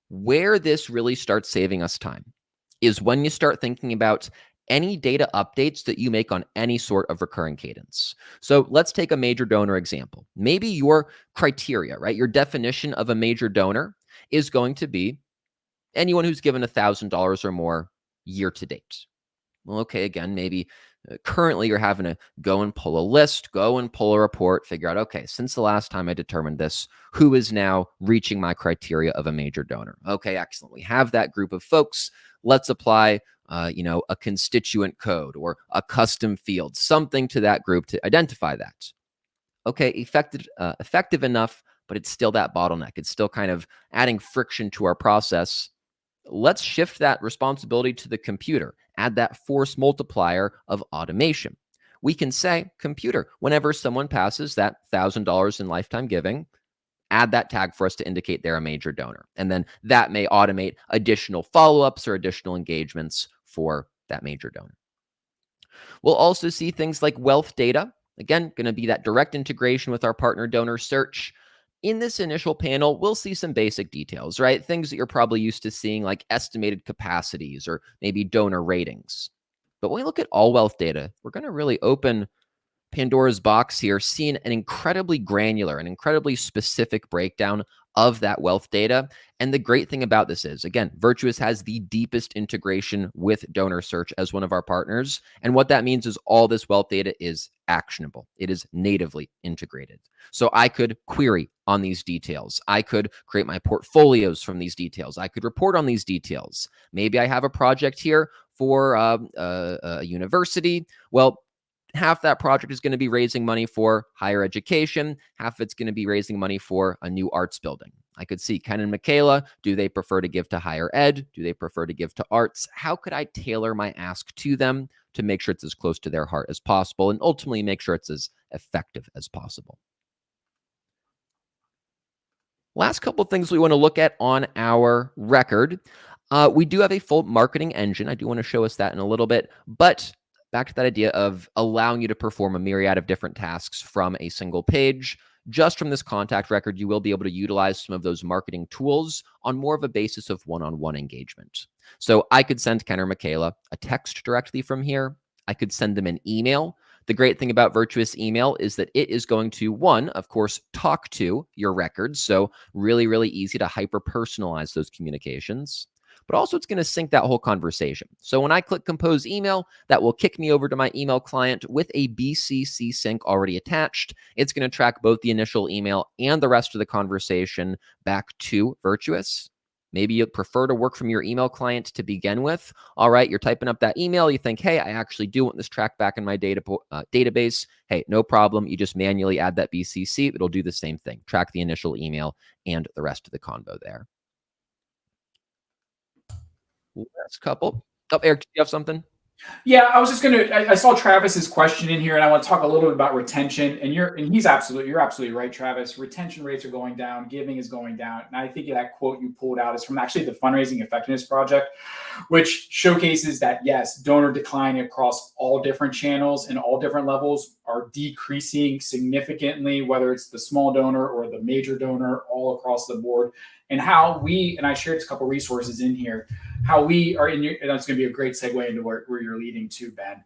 Where this really starts saving us time is when you start thinking about any data updates that you make on any sort of recurring cadence. So let's take a major donor example. Maybe your criteria, right? Your definition of a major donor is going to be anyone who's given $1,000 or more year to date. Well, okay, again, maybe currently you're having to go and pull a list, go and pull a report, figure out, okay, since the last time I determined this, who is now reaching my criteria of a major donor? Okay, excellent. We have that group of folks. Let's apply, a constituent code or a custom field, something to that group to identify that. Okay, effective enough, but it's still that bottleneck. It's still kind of adding friction to our process. Let's shift that responsibility to the computer, add that force multiplier of automation. We can say, computer, whenever someone passes that $1,000 in lifetime giving, add that tag for us to indicate they're a major donor. And then that may automate additional follow-ups or additional engagements for that major donor. We'll also see things like wealth data. Again, going to be that direct integration with our partner donor search. In this initial panel, we'll see some basic details, right? Things that you're probably used to seeing, like estimated capacities or maybe donor ratings. But when we look at all wealth data, we're going to really open Pandora's box here, seeing an incredibly granular and incredibly specific breakdown of that wealth data. And the great thing about this is, again, Virtuous has the deepest integration with donor search as one of our partners. And what that means is all this wealth data is actionable. It is natively integrated. So I could query on these details. I could create my portfolios from these details. I could report on these details. Maybe I have a project here for a university. Well, half that project is going to be raising money for higher education. Half of it's going to be raising money for a new arts building. I could see Ken and Michaela. Do they prefer to give to higher ed? Do they prefer to give to arts? How could I tailor my ask to them to make sure it's as close to their heart as possible and ultimately make sure it's as effective as possible? Last couple of things we want to look at on our record. We do have a full marketing engine. I do want to show us that in a little bit, but back to that idea of allowing you to perform a myriad of different tasks from a single page. Just from this contact record, you will be able to utilize some of those marketing tools on more of a basis of one-on-one engagement. So I could send Ken or Michaela a text directly from here. I could send them an email. The great thing about Virtuous email is that it is going to, one, of course, talk to your records. So really, really easy to hyper-personalize those communications. But also it's going to sync that whole conversation. So when I click compose email, that will kick me over to my email client with a BCC sync already attached. It's going to track both the initial email and the rest of the conversation back to Virtuous. Maybe you prefer to work from your email client to begin with. All right, you're typing up that email. You think, hey, I actually do want this tracked back in my database. Hey, no problem. You just manually add that BCC. It'll do the same thing. Track the initial email and the rest of the convo there. Last couple. Oh, Eric, do you have something? Yeah, I was just I saw Travis's question in here, and I want to talk a little bit about retention. And you're absolutely right, Travis. Retention rates are going down, giving is going down. And I think that quote you pulled out is from actually the Fundraising Effectiveness Project, which showcases that yes, donor decline across all different channels and all different levels are decreasing significantly, whether it's the small donor or the major donor, all across the board. And I shared a couple resources in here, how we are and that's going to be a great segue into where you're leading to, Ben,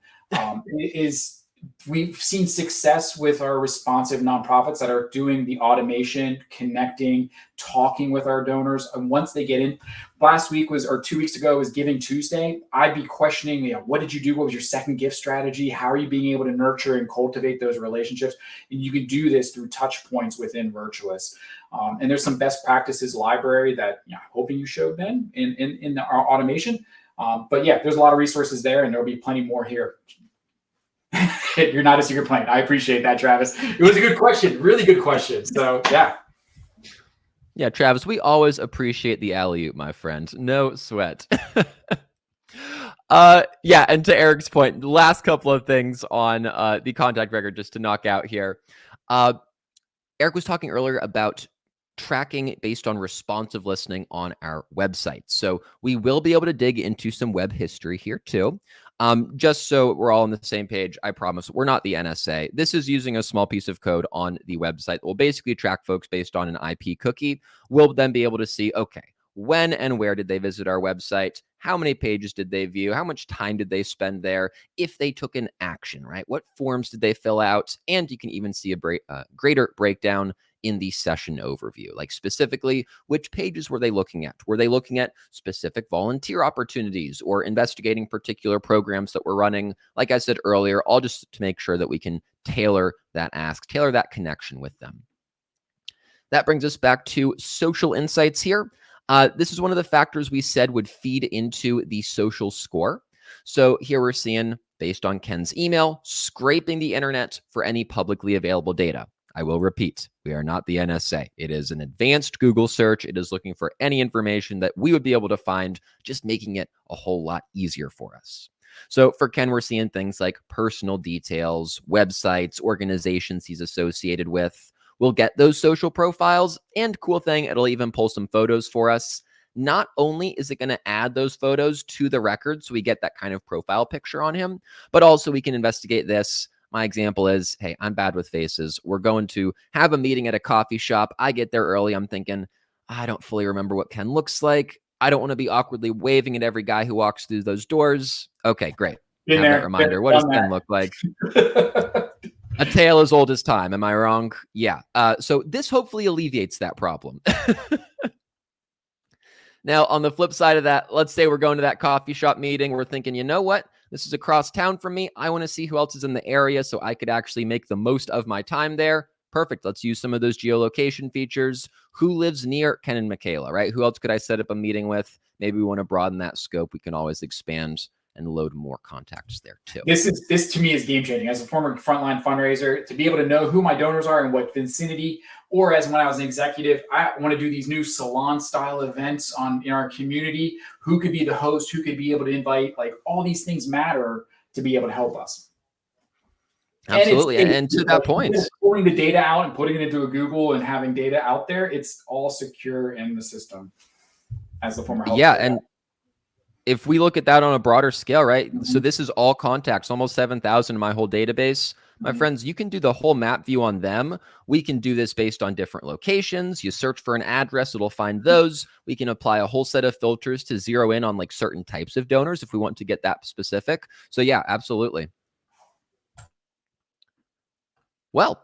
is we've seen success with our responsive nonprofits that are doing the automation, connecting, talking with our donors. And once they get in, last week or 2 weeks ago was Giving Tuesday. I'd be questioning, what did you do? What was your second gift strategy? How are you being able to nurture and cultivate those relationships? And you can do this through touch points within Virtuous. And there's some best practices library that hoping you showed, Ben, in our automation. But yeah, there's a lot of resources there, and there'll be plenty more here. You're not a secret plane. I appreciate that, Travis. It was a good question, really good question. So yeah. Yeah, Travis, we always appreciate the alley-oop, my friend. No sweat. Yeah, and to Eric's point, the last couple of things on the contact record just to knock out here. Eric was talking earlier about tracking based on responsive listening on our website. So we will be able to dig into some web history here too. Just so we're all on the same page, I promise we're not the NSA. This is using a small piece of code on the website that will basically track folks based on an IP cookie. We'll then be able to see, okay, when and where did they visit our website? How many pages did they view? How much time did they spend there? If they took an action, right? What forms did they fill out? And you can even see a greater breakdown in the session overview, like specifically which pages were they looking at? Were they looking at specific volunteer opportunities or investigating particular programs that we're running? Like I said earlier, all just to make sure that we can tailor that ask, tailor that connection with them. That brings us back to social insights here. This is one of the factors we said would feed into the social score. So here we're seeing, based on Ken's email, scraping the internet for any publicly available data. I will repeat, we are not the NSA. It is an advanced Google search. It is looking for any information that we would be able to find, just making it a whole lot easier for us. So for Ken, we're seeing things like personal details, websites, organizations he's associated with. We'll get those social profiles, and cool thing, it'll even pull some photos for us. Not only is it going to add those photos to the record so we get that kind of profile picture on him, but also we can investigate this. My example is, hey, I'm bad with faces. We're going to have a meeting at a coffee shop. I get there early. I'm thinking, I don't fully remember what Ken looks like. I don't want to be awkwardly waving at every guy who walks through those doors. Okay, great. Have that reminder. What does Ken look like? A tale as old as time. Am I wrong? Yeah. So this hopefully alleviates that problem. Now, on the flip side of that, let's say we're going to that coffee shop meeting. We're thinking, you know what? This is across town from me. I want to see who else is in the area so I could actually make the most of my time there. Perfect. Let's use some of those geolocation features. Who lives near Ken and Michaela, right? Who else could I set up a meeting with? Maybe we want to broaden that scope. We can always expand and load more contacts there too. This to me is game changing. As a former frontline fundraiser, to be able to know who my donors are and what vicinity, or as when I was an executive, I want to do these new salon style events in our community. Who could be the host? Who could be able to invite? Like all these things matter to be able to help us. Absolutely. And to that point, pulling the data out and putting it into a Google and having data out there, it's all secure in the system. As the former health. Yeah, and if we look at that on a broader scale, right? So this is all contacts, almost 7,000 in my whole database. My friends, you can do the whole map view on them. We can do this based on different locations. You search for an address, it'll find those. We can apply a whole set of filters to zero in on like certain types of donors if we want to get that specific. So yeah, absolutely. Well,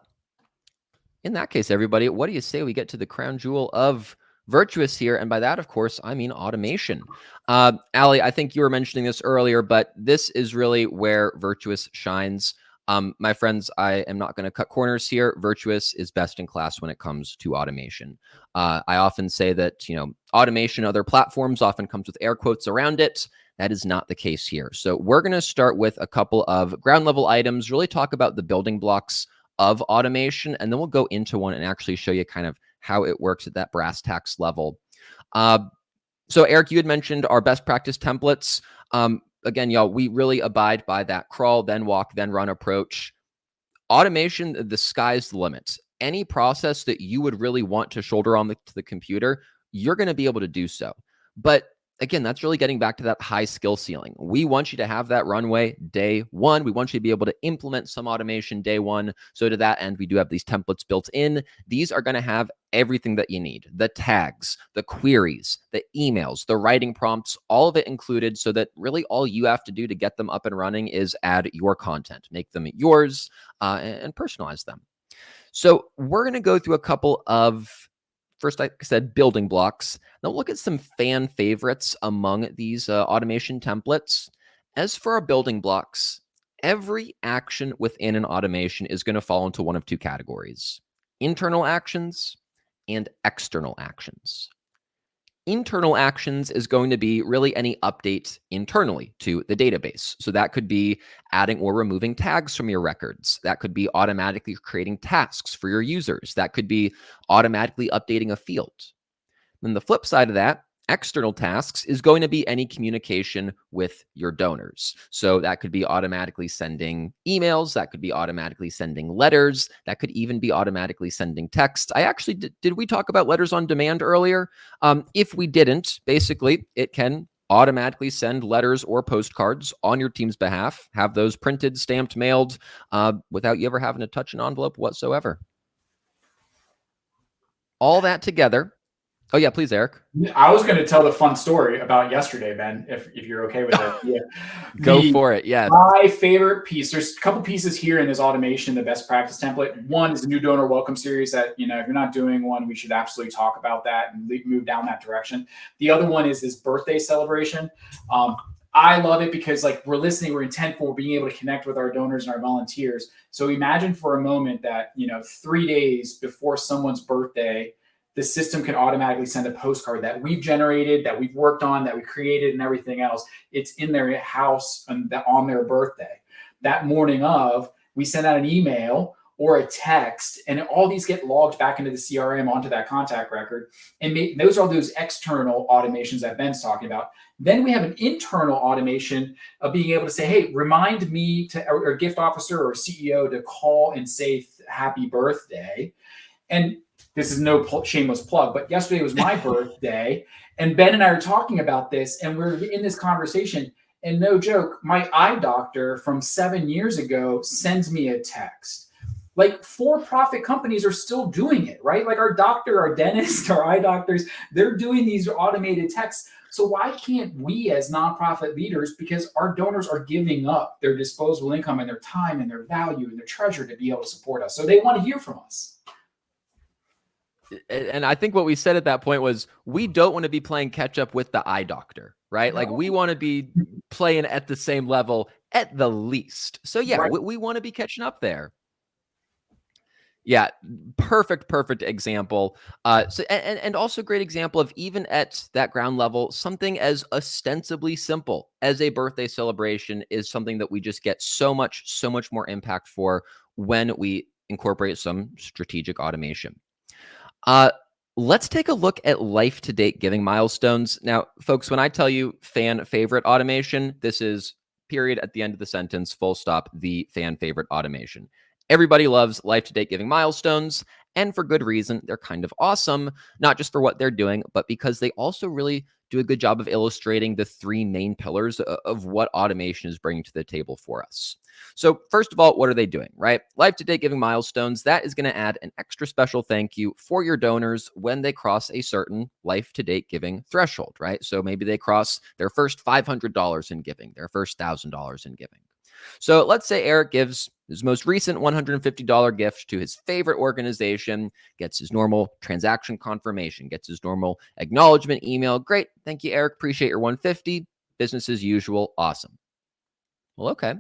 in that case, everybody, what do you say we get to the crown jewel of Virtuous here? And by that, of course, I mean automation. Allie, I think you were mentioning this earlier, but this is really where Virtuous shines. My friends, I am not going to cut corners here. Virtuous is best in class when it comes to automation. I often say that, automation, other platforms often comes with air quotes around it. That is not the case here. So we're going to start with a couple of ground level items, really talk about the building blocks of automation, and then we'll go into one and actually show you kind of how it works at that brass tacks level. So Eric, you had mentioned our best practice templates. Again, y'all, we really abide by that crawl, then walk, then run approach. Automation, the sky's the limit. Any process that you would really want to shoulder on to the computer, you're going to be able to do so. But again, that's really getting back to that high skill ceiling. We want you to have that runway day one. We want you to be able to implement some automation day one. So to that end, we do have these templates built in. These are going to have everything that you need: the tags, the queries, the emails, the writing prompts, all of it included, so that really all you have to do to get them up and running is add your content, make them yours, and personalize them. So we're going to go through a couple of, first, like I said, building blocks. Now look at some fan favorites among these automation templates. As for our building blocks, every action within an automation is going to fall into one of two categories: internal actions and external actions. Internal actions is going to be really any update internally to the database. So that could be adding or removing tags from your records. That could be automatically creating tasks for your users. That could be automatically updating a field. Then the flip side of that, external tasks, is going to be any communication with your donors. So that could be automatically sending emails. That could be automatically sending letters. That could even be automatically sending texts. I actually did we talk about letters on demand earlier? If we didn't, basically, it can automatically send letters or postcards on your team's behalf, have those printed, stamped, mailed, without you ever having to touch an envelope whatsoever. All that together. Oh, yeah, please, Eric. I was going to tell the fun story about yesterday, Ben, if you're okay with it. Yeah. Go for it. Yeah. My favorite piece, there's a couple pieces here in this automation, the best practice template. One is the new donor welcome series that, if you're not doing one, we should absolutely talk about that and move down that direction. The other one is this birthday celebration. I love it because we're listening, we're intentful, we're being able to connect with our donors and our volunteers. So imagine for a moment that, 3 days before someone's birthday, the system can automatically send a postcard that we've generated, that we've worked on, that we created, and everything else. It's in their house on their birthday. That morning of, we send out an email or a text, and all these get logged back into the CRM onto that contact record. And those are all those external automations that Ben's talking about. Then we have an internal automation of being able to say, hey, remind me or gift officer or CEO to call and say happy birthday. And this is no shameless plug, but yesterday was my birthday, and Ben and I are talking about this, and we're in this conversation, and no joke, my eye doctor from 7 years ago sends me a text. For-profit companies are still doing it, right? Our doctor, our dentist, our eye doctors, they're doing these automated texts. So why can't we as nonprofit leaders, because our donors are giving up their disposable income and their time and their value and their treasure to be able to support us. So they want to hear from us. And I think what we said at that point was, we don't want to be playing catch up with the eye doctor, right? No. We want to be playing at the same level at the least. So yeah, right. we want to be catching up there. Yeah, perfect example. And also great example of, even at that ground level, something as ostensibly simple as a birthday celebration is something that we just get so much more impact for when we incorporate some strategic automation. Let's take a look at life-to-date giving milestones. Now, folks, when I tell you fan favorite automation, this is period at the end of the sentence, full stop, the fan favorite automation. Everybody loves life-to-date giving milestones, and for good reason. They're kind of awesome, not just for what they're doing, but because they also really do a good job of illustrating the three main pillars of what automation is bringing to the table for us. So first of all, what are they doing, right? Life-to-date giving milestones, that is going to add an extra special thank you for your donors when they cross a certain life-to-date giving threshold, right? So maybe they cross their first $500 in giving, their first $1,000 in giving. So let's say Eric gives his most recent $150 gift to his favorite organization, gets his normal transaction confirmation, gets his normal acknowledgement email. Great. Thank you, Eric. Appreciate your $150. Business as usual. Awesome. Well, okay.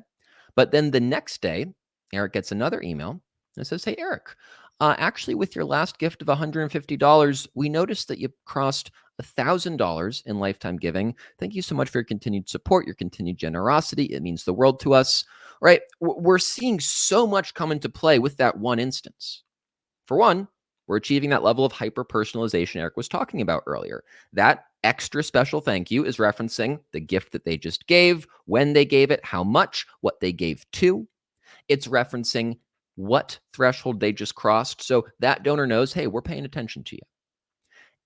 But then the next day, Eric gets another email that says, hey, Eric, actually, with your last gift of $150, we noticed that you crossed $1,000 in lifetime giving. Thank you so much for your continued support, your continued generosity. It means the world to us, right? We're seeing so much come into play with that one instance. For one, we're achieving that level of hyper-personalization Eric was talking about earlier. That extra special thank you is referencing the gift that they just gave, when they gave it, how much, what they gave to. It's referencing what threshold they just crossed. So that donor knows, hey, we're paying attention to you.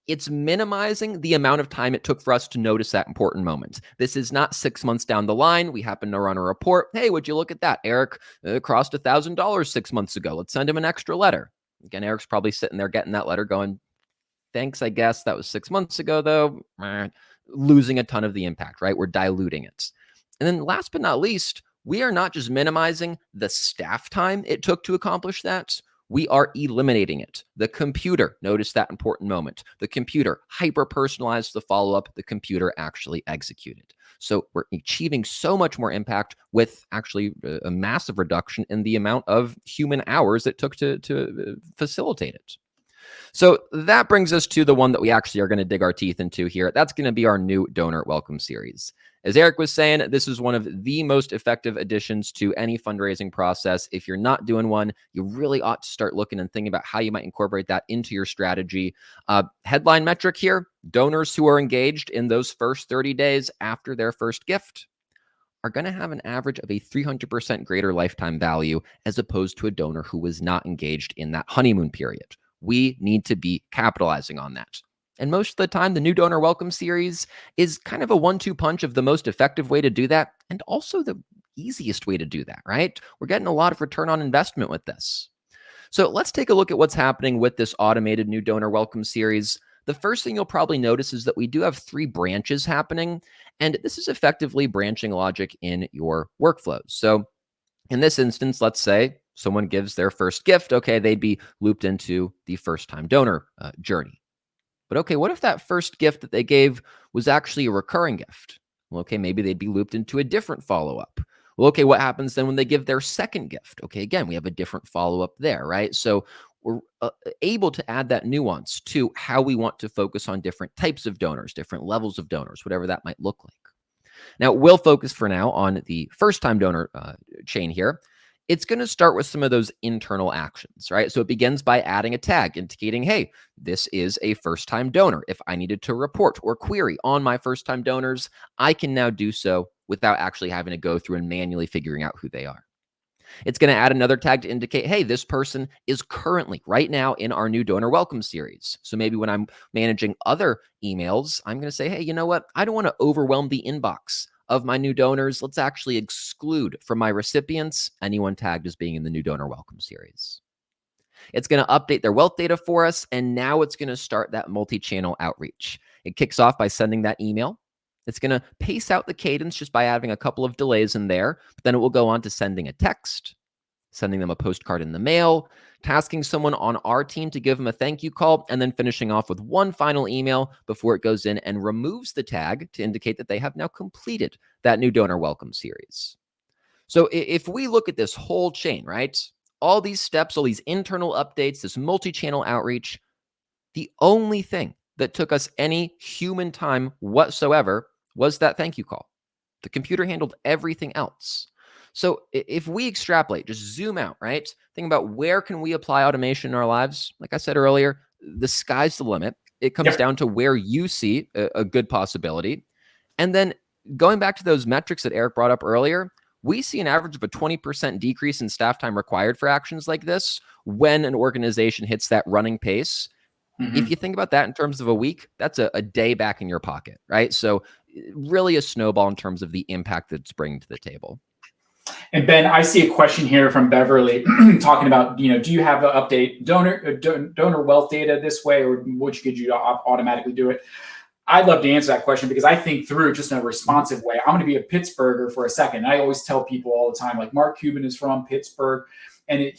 It's minimizing the amount of time it took for us to notice that important moment. This is not 6 months down the line. We happen to run a report. Hey, would you look at that? Eric crossed $1,000 6 months ago. Let's send him an extra letter. Again, Eric's probably sitting there getting that letter going, thanks, I guess. That was 6 months ago, though. Losing a ton of the impact, right? We're diluting it. And then last but not least, we are not just minimizing the staff time it took to accomplish that. We are eliminating it. The computer, notice that important moment. The computer hyper-personalized the follow-up. The computer actually executed. So we're achieving so much more impact with actually a massive reduction in the amount of human hours it took to facilitate it. So that brings us to the one that we actually are going to dig our teeth into here. That's going to be our new donor welcome series. As Eric was saying, this is one of the most effective additions to any fundraising process. If you're not doing one, you really ought to start looking and thinking about how you might incorporate that into your strategy. Headline metric here, donors who are engaged in those first 30 days after their first gift are going to have an average of a 300% greater lifetime value as opposed to a donor who was not engaged in that honeymoon period. We need to be capitalizing on that. And most of the time, the new donor welcome series is kind of a 1-2 punch of the most effective way to do that, and also the easiest way to do that, right? We're getting a lot of return on investment with this. So let's take a look at what's happening with this automated new donor welcome series. The first thing you'll probably notice is that we do have 3 branches happening, and this is effectively branching logic in your workflows. So in this instance, let's say someone gives their first gift. Okay, they'd be looped into the first-time donor journey. But okay, what if that first gift that they gave was actually a recurring gift? Well, okay, maybe they'd be looped into a different follow-up. Well, okay, what happens then when they give their second gift? Okay, again, we have a different follow-up there, right? So we're able to add that nuance to how we want to focus on different types of donors, different levels of donors, whatever that might look like. Now, we'll focus for now on the first-time donor chain here. It's going to start with some of those internal actions, right? So it begins by adding a tag indicating, hey, this is a first-time donor. If I needed to report or query on my first-time donors, I can now do so without actually having to go through and manually figuring out who they are. It's going to add another tag to indicate, hey, this person is currently right now in our new donor welcome series. So maybe when I'm managing other emails, I'm going to say, hey, you know what? I don't want to overwhelm the inbox of my new donors. Let's actually exclude from my recipients anyone tagged as being in the new donor welcome series. It's going to update their wealth data for us, and now it's going to start that multi-channel outreach. It kicks off by sending that email. It's going to pace out the cadence just by having a couple of delays in there. But then it will go on to sending a text, sending them a postcard in the mail, tasking someone on our team to give them a thank you call, and then finishing off with one final email before it goes in and removes the tag to indicate that they have now completed that new donor welcome series. So if we look at this whole chain, right, all these steps, all these internal updates, this multi-channel outreach, the only thing that took us any human time whatsoever was that thank you call. The computer handled everything else. So if we extrapolate, just zoom out, right? Think about where can we apply automation in our lives? Like I said earlier, the sky's the limit. It comes down to where you see a good possibility. And then going back to those metrics that Eric brought up earlier, we see an average of a 20% decrease in staff time required for actions like this when an organization hits that running pace. If you think about that in terms of a week, that's a day back in your pocket, right? So really a snowball in terms of the impact that it's bringing to the table. And Ben, I see a question here from Beverly talking about, do you have to update donor wealth data this way, or which could you automatically do it? I'd love to answer that question because I think through just in a responsive way. I'm going to be a Pittsburgher for a second. I always tell people all the time, like Mark Cuban is from Pittsburgh. And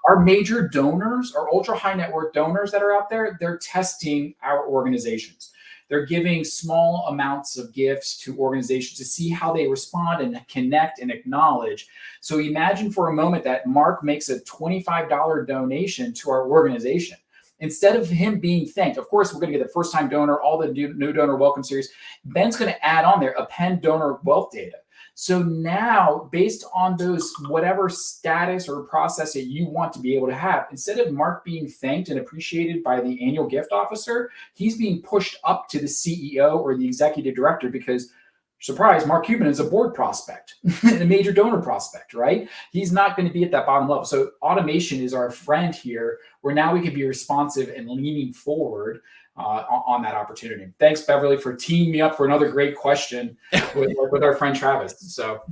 our major donors, our ultra high net worth donors that are out there, they're testing our organizations. They're giving small amounts of gifts to organizations to see how they respond and connect and acknowledge. So imagine for a moment that Mark makes a $25 donation to our organization. Instead of him being thanked, of course, we're going to get the first-time donor, all the new donor welcome series. Ben's going to add on there append donor wealth data. So now, based on those, whatever status or process that you want to be able to have, instead of Mark being thanked and appreciated by the annual gift officer, he's being pushed up to the CEO or the executive director because, surprise, Mark Cuban is a board prospect, a major donor prospect, right? He's not going to be at that bottom level. So automation is our friend here, where now we can be responsive and leaning forward on that opportunity. Thanks, Beverly, for teeing me up for another great question with our friend Travis. So.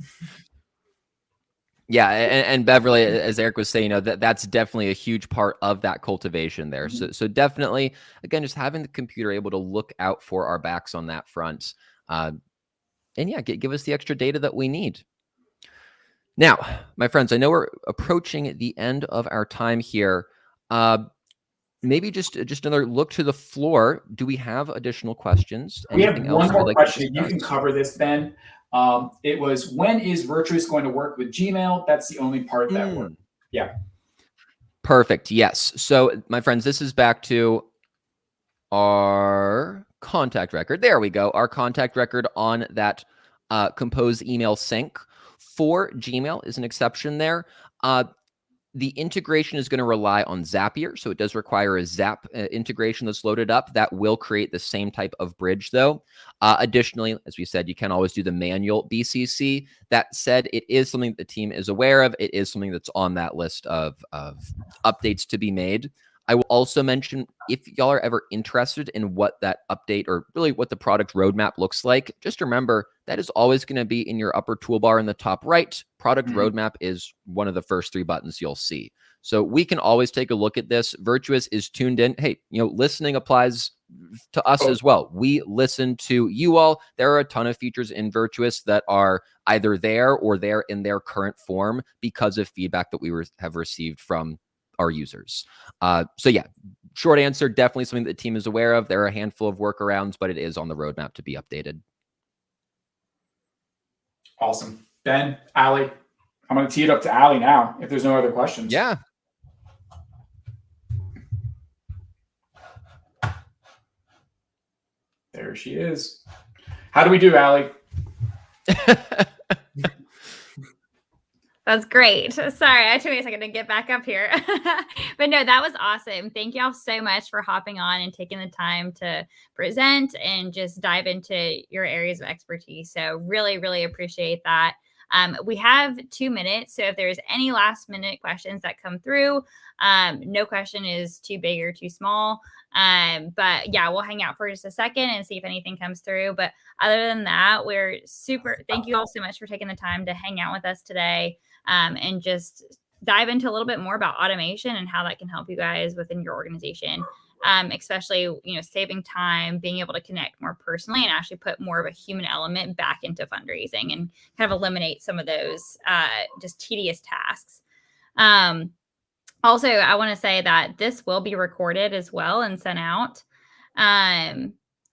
Yeah, and Beverly, as Eric was saying, you know, that's definitely a huge part of that cultivation there. So definitely, again, just having the computer able to look out for our backs on that front, and yeah, give us the extra data that we need. Now, my friends, I know we're approaching the end of our time here. Maybe just another look to the floor. Do we have additional questions? We have Anything one else we'd more like to question. You can discuss? cover this, Ben. It was, when is Virtuous going to work with Gmail? That's the only part that worked. Yeah. Perfect. Yes. So, my friends, this is back to our contact record. There we go. Our contact record on that compose email sync for Gmail is an exception there. The integration is going to rely on Zapier. So it does require a Zap integration that's loaded up. That will create the same type of bridge, though. Additionally, as we said, you can always do the manual BCC. That said, it is something that the team is aware of. It is something that's on that list of updates to be made. I will also mention, if y'all are ever interested in what that update or really what the product roadmap looks like, just remember that is always going to be in your upper toolbar in the top right. Product roadmap is one of the first 3 buttons you'll see. So we can always take a look at this. Virtuous is tuned in. Hey, you know, listening applies to us as well. We listen to you all. There are a ton of features in Virtuous that are either there or there in their current form because of feedback that we have received from our users. So yeah, short answer, definitely something that the team is aware of. There are a handful of workarounds, but it is on the roadmap to be updated. Awesome. Ben, Allie, I'm going to tee it up to Allie now if there's no other questions. Yeah. There she is. How do we do, Allie? That's great. Sorry, it took me a second to get back up here. But no, that was awesome. Thank y'all so much for hopping on and taking the time to present and just dive into your areas of expertise. So really, really appreciate that. We have 2 minutes. So if there's any last minute questions that come through, no question is too big or too small. But yeah, we'll hang out for just a second and see if anything comes through. But other than that, thank you all so much for taking the time to hang out with us today. And just dive into a little bit more about automation and how that can help you guys within your organization, especially, you know, saving time, being able to connect more personally and actually put more of a human element back into fundraising and kind of eliminate some of those just tedious tasks. Also, I want to say that this will be recorded as well and sent out.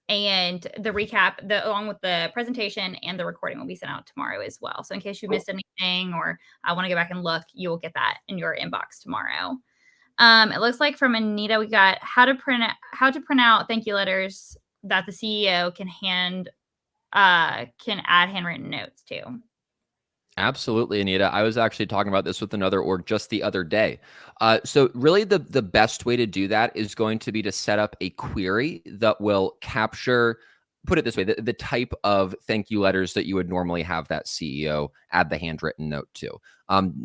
And the recap, along with the presentation and the recording, will be sent out tomorrow as well. So in case you missed anything or I want to go back and look, you will get that in your inbox tomorrow. It looks like from Anita, we got how to print out thank you letters that the CEO can add handwritten notes to. Absolutely, Anita. I was actually talking about this with another org just the other day. So really the best way to do that is going to be to set up a query that will capture, put it this way, the type of thank you letters that you would normally have that CEO add the handwritten note to.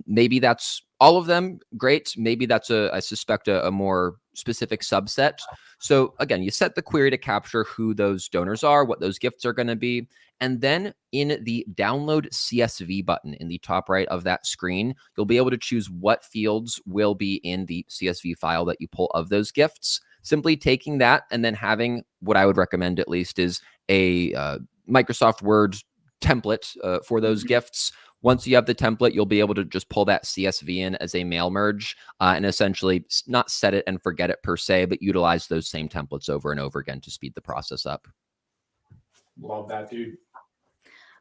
Maybe that's all of them. Great. Maybe that's I suspect a more specific subset. So again, you set the query to capture who those donors are, what those gifts are going to be. And then in the download CSV button in the top right of that screen, you'll be able to choose what fields will be in the CSV file that you pull of those gifts. Simply taking that and then having what I would recommend at least is a Microsoft Word template for those gifts. Once you have the template, you'll be able to just pull that CSV in as a mail merge and essentially not set it and forget it per se, but utilize those same templates over and over again to speed the process up. Love that, dude.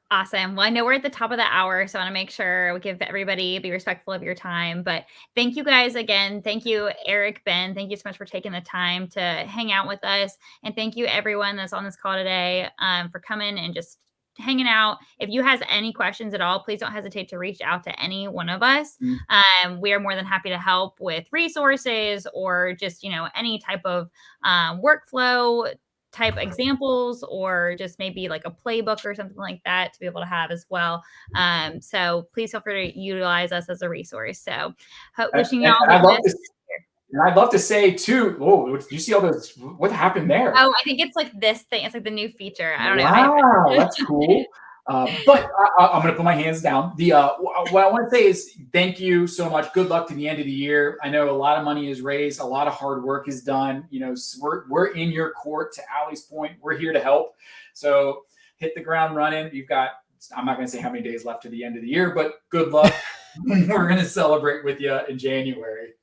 Awesome. Well, I know we're at the top of the hour, so I want to make sure we give everybody, be respectful of your time. But thank you guys again. Thank you, Eric, Ben. Thank you so much for taking the time to hang out with us. And thank you, everyone that's on this call today, for coming and just hanging out. If you has any questions at all, please don't hesitate to reach out to any one of us. We are more than happy to help with resources or just, any type of workflow type examples, or just maybe like a playbook or something like that to be able to have as well. So please feel free to utilize us as a resource. So wishing y'all the best. And I'd love to say too, oh, did you see all those? What happened there? Oh, I think it's like this thing. It's like the new feature. I don't know. Wow, that's cool. But I'm going to put my hands down. What I want to say is thank you so much. Good luck to the end of the year. I know a lot of money is raised. A lot of hard work is done. We're in your court, to Allie's point. We're here to help. So hit the ground running. I'm not going to say how many days left to the end of the year, but good luck. We're going to celebrate with you in January.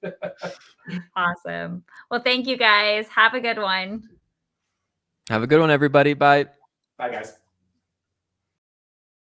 Awesome. Well, thank you guys. Have a good one. Have a good one, everybody. Bye. Bye, guys.